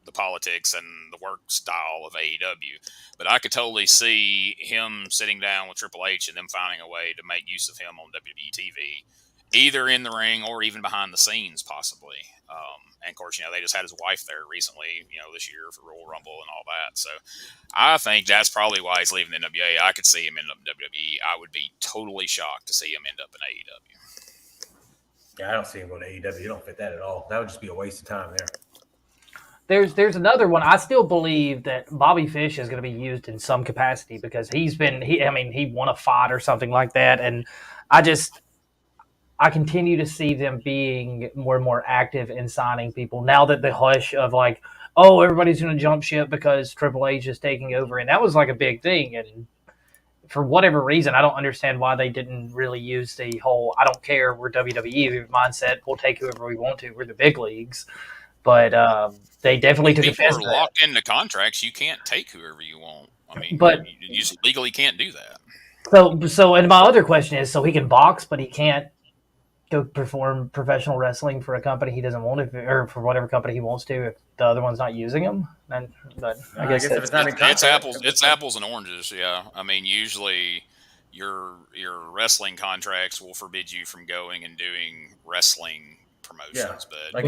the politics and the work style of AEW. But I could totally see him sitting down with Triple H and them finding a way to make use of him on WWE TV, either in the ring or even behind the scenes, possibly. And of course, they just had his wife there recently, this year for Royal Rumble and all that. So I think that's probably why he's leaving the NWA. I could see him end up in WWE. I would be totally shocked to see him end up in AEW. Yeah, I don't see him going to AEW. You don't fit that at all. That would just be a waste of time there. There's another one. I still believe that Bobby Fish is going to be used in some capacity because he won a fight or something like that. And I continue to see them being more and more active in signing people now that the hush of like, oh, everybody's going to jump ship because Triple H is taking over. And that was like a big thing. And for whatever reason, I don't understand why they didn't really use the whole, I don't care, we're WWE mindset. We'll take whoever we want to. We're the big leagues. But they definitely took offense to that. People are locked into contracts. You can't take whoever you want. I mean, but you just legally can't do that. So, and my other question is, so he can box, but he can't go perform professional wrestling for a company he doesn't want to, or for whatever company he wants to, if the other one's not using him. But I guess if it's not in contract, it's apples and oranges. Yeah, I mean, usually your wrestling contracts will forbid you from going and doing wrestling promotions, but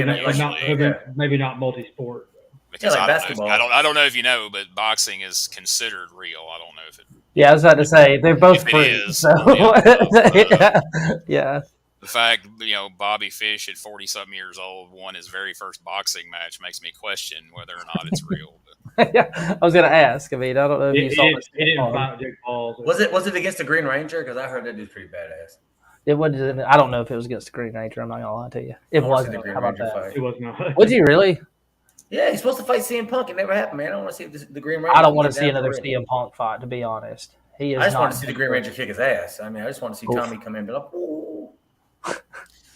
maybe not multi-sport. Because like I basketball. don't know if you know, but boxing is considered real. I don't know if it. Yeah, I was about to say they're both free. Is, so yeah. The fact Bobby Fish at 40-something years old won his very first boxing match makes me question whether or not it's real. Yeah, I was gonna ask. I mean, I don't know if you saw this. He didn't fight Jake Paul. Was it against the Green Ranger? Because I heard that dude's pretty badass. It wasn't. I don't know if it was against the Green Ranger. I'm not gonna lie to you. It wasn't. How about that? Fight. It was not. Would you really? Yeah, he's supposed to fight CM Punk. It never happened, man. I don't want to see the Green Ranger. I don't want to see another CM Punk fight, to be honest. I just want to see the Green Ranger kick his ass. I mean, I just want to see Tommy come in and be like, ooh.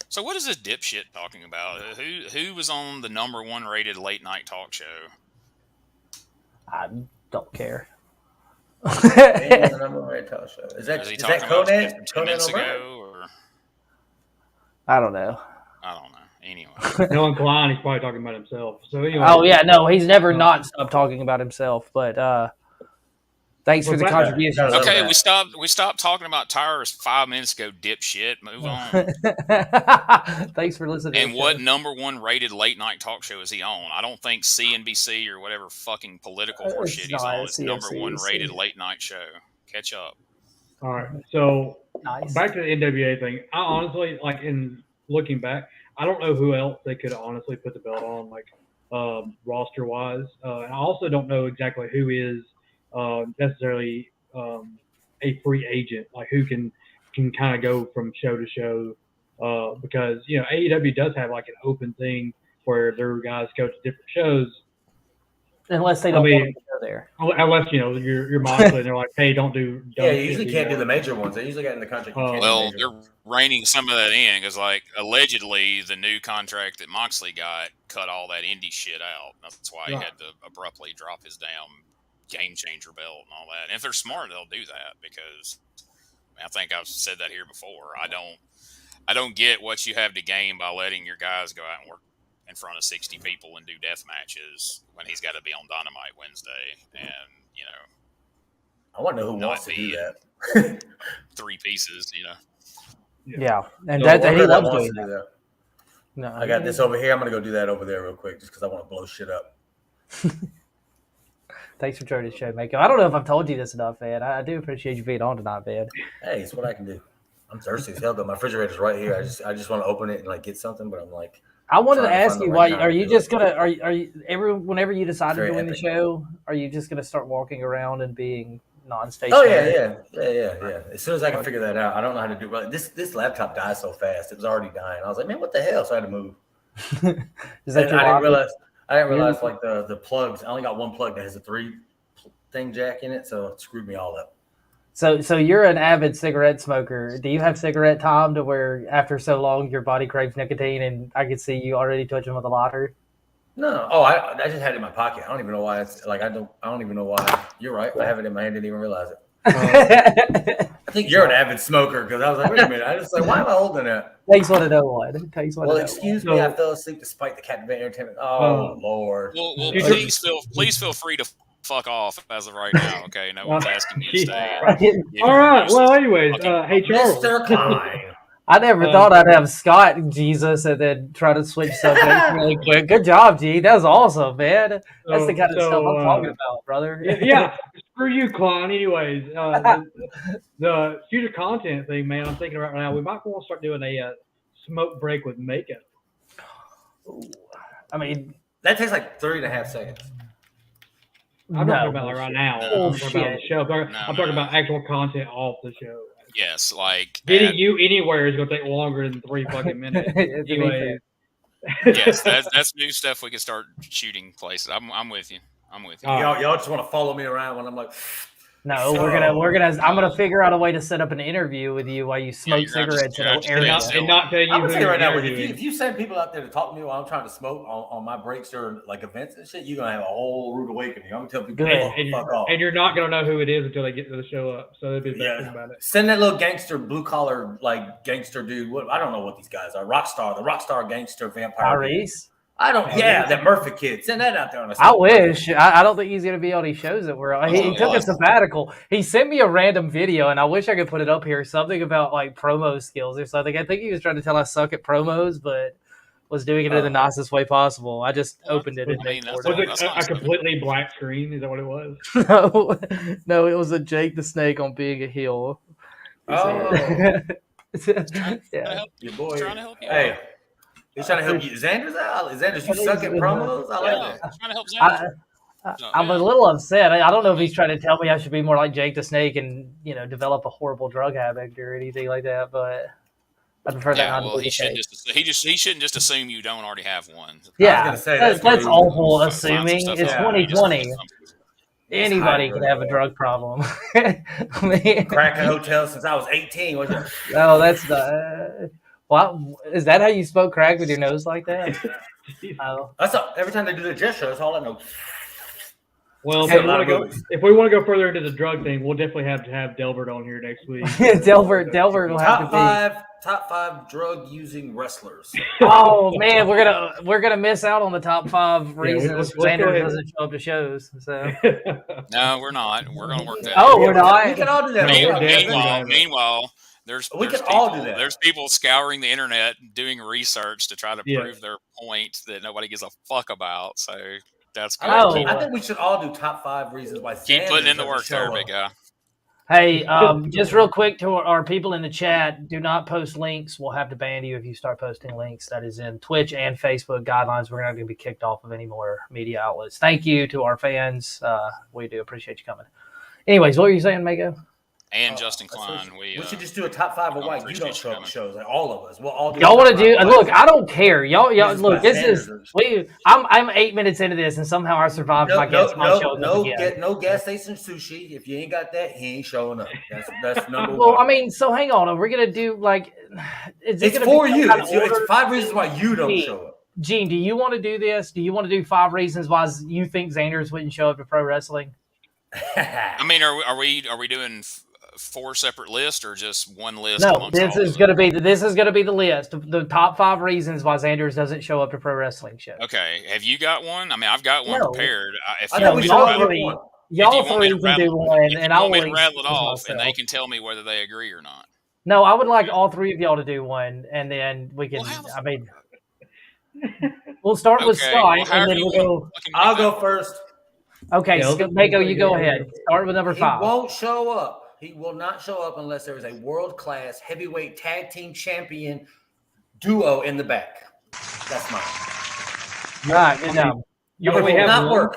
So what is this dipshit talking about? Who was on the #1 rated late night talk show? I don't care. The #1 rated talk show. Is that Conan? Conan Or? I don't know. I don't know. Anyway. Nolan Klein, he's probably talking about himself. So anyway. Oh yeah, no, he's never not stopped talking about himself. But thanks for the contribution. Okay, we stopped talking about tires 5 minutes ago, dipshit. Move on. Thanks for listening. And what #1 rated late night talk show is he on? I don't think CNBC or whatever fucking political horseshit he's on. It's #1 rated late night show. Catch up. All right. So nice. Back to the NWA thing. I honestly, like, in looking back, I don't know who else they could honestly put the belt on, like roster wise. And I also don't know exactly who is necessarily a free agent, like who can kind of go from show to show, because AEW does have like an open thing where their guys go to different shows, unless they don't want to go there. Unless you're Moxley and they're like, hey, don't do. Yeah, you usually can't do the major ones. They usually got in the contract. Well, they're reining some of that in because, like, allegedly the new contract that Moxley got cut all that indie shit out. That's why he had to abruptly drop his damn game changer belt and all that. And if they're smart, they'll do that because I think I've said that here before. I don't get what you have to gain by letting your guys go out and work in front of 60 people and do death matches when he's got to be on Dynamite Wednesday. And, I want to know who wants to do that. 3 pieces, Yeah. And he loves doing that. No, I got this over here. I'm going to go do that over there real quick just because I want to blow shit up. Thanks for joining the show, Mako. I don't know if I've told you this enough, man. I do appreciate you being on tonight, man. Hey, it's what I can do. I'm thirsty as hell, though. My refrigerator's right here. I just want to open it and like get something, but I'm like. I wanted to ask you why. Are you just gonna? Are you whenever you decide to join the show? Are you just gonna start walking around and being non-stationary? Oh yeah. As soon as I can figure that out, I don't know how to do. But this laptop died so fast; it was already dying. I was like, man, what the hell? So I had to move. Is that I didn't realize like the plugs. I only got one plug that has a 3-thing jack in it, so it screwed me all up. So you're an avid cigarette smoker. Do you have cigarette time to where after so long your body craves nicotine, and I could see you already touching with a lighter? No. Oh, I just had it in my pocket. I don't even know why it's like I don't even know why. You're right. I have it in my hand. Didn't even realize it. I think you're an avid smoker because I was like, wait a minute. I just like, why am I holding that? Takes one to know one. Well, excuse me. I fell asleep despite the captivating entertainment. Oh Lord. Well, please feel free to fuck off as of right now. Okay, no one's asking you to stay. All right. Well, anyways, hey Charles. Mr. Klein. I never thought I'd have Scott and Jesus and then try to switch subjects really quick. Good job, G. That was awesome, man. That's the kind of stuff I'm talking about, brother. Yeah. Screw you, Klein. Anyways, the future content thing, man, I'm thinking right now, we might want to start doing a smoke break with Mako. I mean, that takes like 3.5 seconds. I'm not talking about it right now. I'm talking about the show. I'm talking about actual content off the show. Yes, like getting you anywhere is going to take longer than 3 fucking minutes. Anyway. Yes, that's new stuff we can start shooting places. I'm with you. Y'all just want to follow me around when I'm like. No, So- I'm gonna figure out a way to set up an interview with you while you smoke you're gonna have to- cigarettes you're in gonna an have to area. and not telling you I'm who gonna tell you right now, you're if interviewing. you send people out there to talk to me while I'm trying to smoke on my breaks or like events and shit, you're gonna have a whole rude awakening. I'm gonna tell people, Good. fuck off. And you're not gonna know who it is until they get to the show up. So that'd be the best thing about it. Send that little gangster, blue collar, like gangster dude. What I don't know what these guys are. The rockstar gangster vampire. dude. Tyrese. I don't. Yeah, that Murphy kid. Send that out there on a. I wish. I don't think he's going to be on these shows that we're on. He took a sabbatical. He sent me a random video, and I wish I could put it up here. Something about like promo skills or something. I think he was trying to tell I suck at promos, but was doing it in the nicest way possible. I just opened it and Was it a completely black screen? Is that what it was? No, it was a Jake the Snake on being a heel. Oh, Yeah. your boy. Trying to help you Hey, out. he's trying to help you. Xander's out. Xander's, you suck at promos. I like that. Trying to help Xander. I'm a little upset. I don't know if he's trying to tell me I should be more like Jake the Snake and develop a horrible drug habit or anything like that. But I prefer that not to be the case. He shouldn't just assume you don't already have one. Yeah, I was gonna say, that's that's awful. Find some Assuming stuff it's out. 2020. Anybody hybrid, can have a man. drug problem. I mean, Crack a hotel since I was 18. Was it? no, that's the. Well, is that how you smoke crack with your nose like that? Oh. That's all, every time they do the jet show. That's all I know. Well, Hey, if we want to go further into the drug thing, we'll definitely have to have Delbert on here next week. Delbert will have Top five drug using wrestlers. Oh man, we're gonna miss out on the top 5 reasons let's go Xander ahead. doesn't show up to shows. So. No, we're not. We're going to work that. Oh, we're not. We can all do that. Meanwhile, there's We can people, all do that. There's people scouring the internet doing research to try to Yeah. prove their point that nobody gives a fuck about. So that's good. Oh. I think we should all do top 5 reasons why. Keep Xander putting in the doesn't work show there, up. big guy. Hey, just real quick to our people in the chat, do not post links. We'll have to ban you if you start posting links. That is in Twitch and Facebook guidelines. We're not going to be kicked off of any more media outlets. Thank you to our fans. We do appreciate you coming. Anyways, what were you saying, Mako? And Justin Klein. We should just do a top 5 of why you don't show up to shows. Like all of us. We'll all do. Y'all want to do? top Look, 5. I don't care. Y'all This is look. my This is standards. I'm 8 minutes into this, and somehow I survived my guest my show again. No gas station sushi. If you ain't got that, he ain't showing up. That's number Well, one. I mean, so hang on. Are we gonna do like? Is it It's gonna for be some you. kind of order? It's 5 reasons why you don't show up. Gene, do you want to do this? Do you want to do 5 reasons why you think Xanders wouldn't show up to pro wrestling? I mean, are we doing 4 separate lists or just one list? No, this all is of gonna them? be the list of the top 5 reasons why Xanders doesn't show up to pro wrestling shows. Okay, have you got one? I mean, I've got one No. prepared. If I you know want we me should to all rattle- do three, one. y'all if you want me 3 to can do rattle- one, if and you I'll want me to wait rattle it for off, and they myself. can tell me whether they agree or not. No, I would like all 3 of y'all to do one, and then we can. Well, how the I mean, we'll start with Okay, Scott, well, and however then you we'll go. want to fucking I'll make go that first. Okay, Yeah, Mako, you go ahead. Start with number He 5. won't show up. He will not show up unless there is a world-class heavyweight tag team champion duo in the back. That's mine. All right, good job. You Number only four. have Not one? work.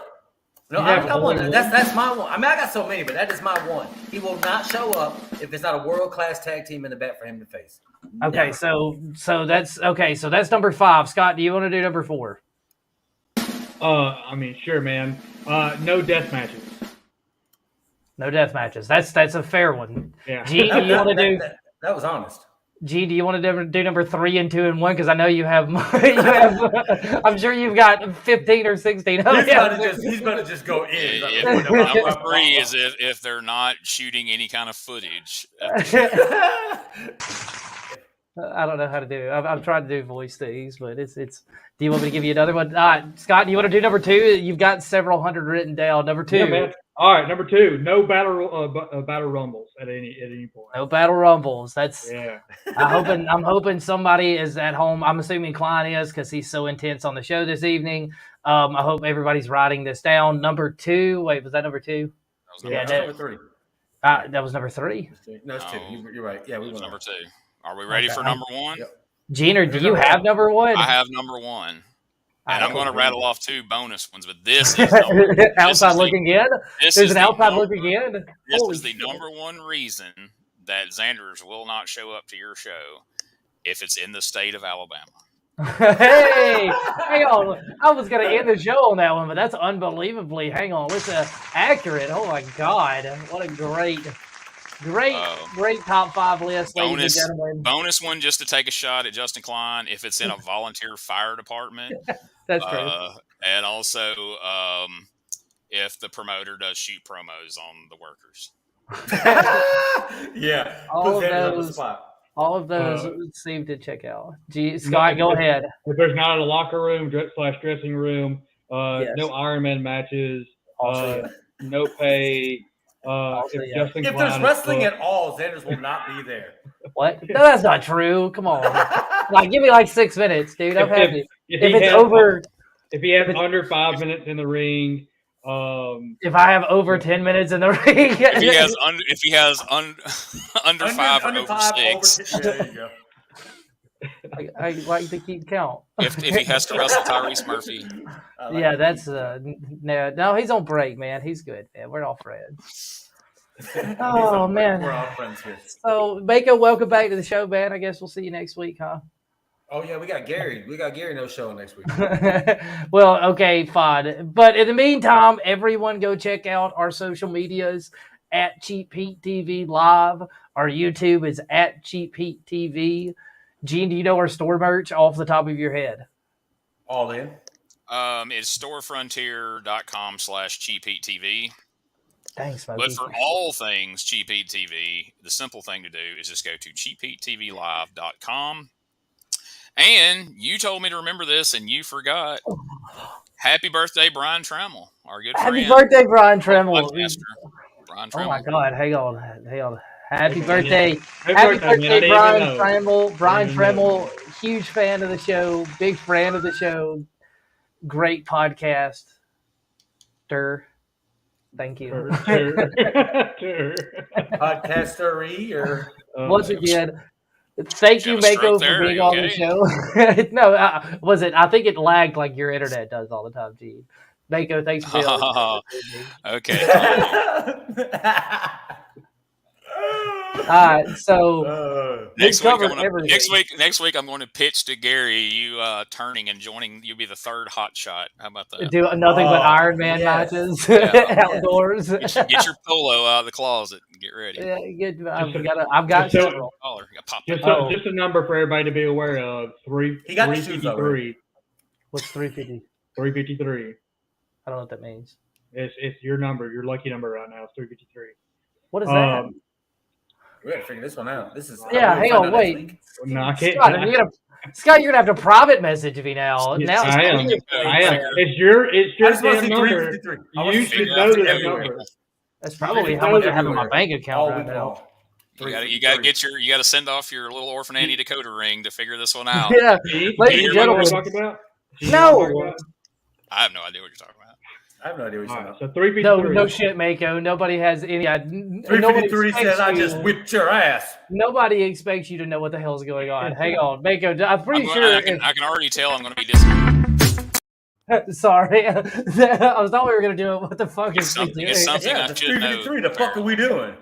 No, You I've have got one. one. That's my one. I mean, I got so many, but that is my one. He will not show up if it's not a world-class tag team in the back for him to face. Okay, so that's okay. So that's number 5. Scott, do you want to do number 4? I mean, sure, man. No death matches. No death matches. That's a fair one. Yeah. G, do you want to do? That was honest. G, do you want to do number 3 and 2 and 1? Because I know you have. I'm sure you've got 15 or 16. Oh, He's gonna just go in. He's like, Number 3 is if they're not shooting any kind of footage. I don't know how to do it. I've tried to do voice things, but it's. Do you want me to give you another one? Scott, do you want to do number 2? You've got several hundred written down. Number 2. Yeah, man. All right, number 2. No battle rumbles at any point. No battle rumbles. That's. Yeah. I'm hoping somebody is at home. I'm assuming Klein is because he's so intense on the show this evening. I hope everybody's writing this down. Number 2. Wait, was that number 2? Yeah, that- number 3. That was number 3. No, it's 2. You're right. Yeah, we It's went number 2. Are we ready for number 1? Yep. Gina, do you have number 1? I have number 1. And I'm going to rattle off 2 bonus ones, but this is outside look again. This There's is an the outside number- look again. This Holy is the shit. number 1 reason that Xanders will not show up to your show if it's in the state of Alabama. Hey, hang on. I was gonna end the show on that one, but that's unbelievably. Hang on, listen, accurate. Oh my God, what a great top 5 list, ladies and gentlemen. Bonus one just to take a shot at Justin Klein if it's in a volunteer fire department. That's true. And also, if the promoter does shoot promos on the workers. Yeah. All of those seem to check out. Scott, go ahead. If there's not a locker room / dressing room, no Iron Man matches, no pay. If there's wrestling at all, Xander's will not be there. What? No, that's not true. Come on. Like, give me like 6 minutes, dude. I'm happy. If he has under 5 minutes in the ring. If I have over 10 minutes in the ring. if he has under 5 or over 6. There you go. I like to keep count. If he has to wrestle Tyrese Murphy. That's no, he's on break, man. He's good, man. We're all friends. Oh man, we're all friends here. So Mako, welcome back to the show, man. I guess we'll see you next week, huh? Oh yeah, we got Gary. No show next week. Well, okay, fine. But in the meantime, everyone go check out our social medias at CheapHeatTV Live. Our YouTube is at CheapHeatTV. Gene, do you know our store merch off the top of your head? All in. It's storefrontier.com/CheapHeatTV. Thanks, Smokey. But for all things Cheap Heat TV, the simple thing to do is just go to CheapHeatTVLive.com. And you told me to remember this, and you forgot. Happy birthday, Brian Trammell, our good friend. Happy birthday, Brian Trammell. Brian Trammell. Oh my God! Hang on. Happy birthday, Brian Trammell. Brian Trammell, huge fan of the show, big fan of the show. Great podcast. Thank you. Podcastery or once again, thank you, Mako, for being on the show. No, was it? I think it lagged like your internet does all the time, Gene. Mako, thanks for being on the show. Okay. All right, so next week I'm going to pitch to Gary you turning and joining. You'll be the third hot shot. How about that? Do nothing but Iron Man matches outdoors. Get your polo out of the closet and get ready. I've got several. Just a number for everybody to be aware of. 353. What's 350? 353. I don't know what that means. It's your number. Your lucky number right now is 353. What is that? We gotta figure this one out. This is hang on, wait. No, I can't. Scott, you're gonna have to private message me now. Yes, I am. It's your damn number. You should know this number. That's probably how much I have in my bank account right now. You gotta send off your little orphan Annie Dakota ring to figure this one out. Yeah, ladies and gentlemen. No, I have no idea what you're talking about. I have no idea what you're talking about. So 353. No shit, Mako. Nobody has any. 353 says I just whipped your ass. Nobody expects you to know what the hell's going on. Hang on, Mako. I'm pretty sure. I can already tell I'm going to be disappointed. Sorry, I thought we were going to do it. What the fuck is something I should know. 353. The fuck are we doing?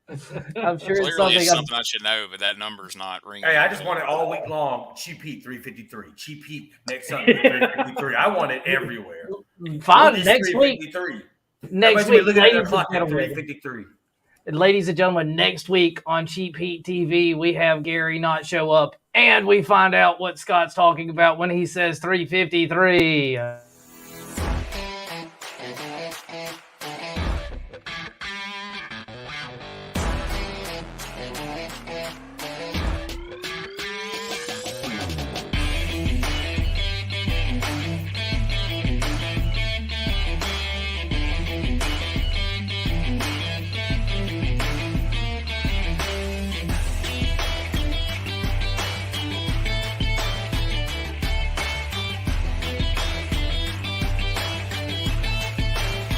I'm sure it's something I should know, but that number's not ringing. Hey, I just want it all week long. Cheap Heat 353. Cheap Heat next Sunday 353. I want it everywhere. Fine, next week. Next week, ladies and gentlemen. 353. Ladies and gentlemen, next week on Cheap Heat TV, we have Gary not show up, and we find out what Scott's talking about when he says 353.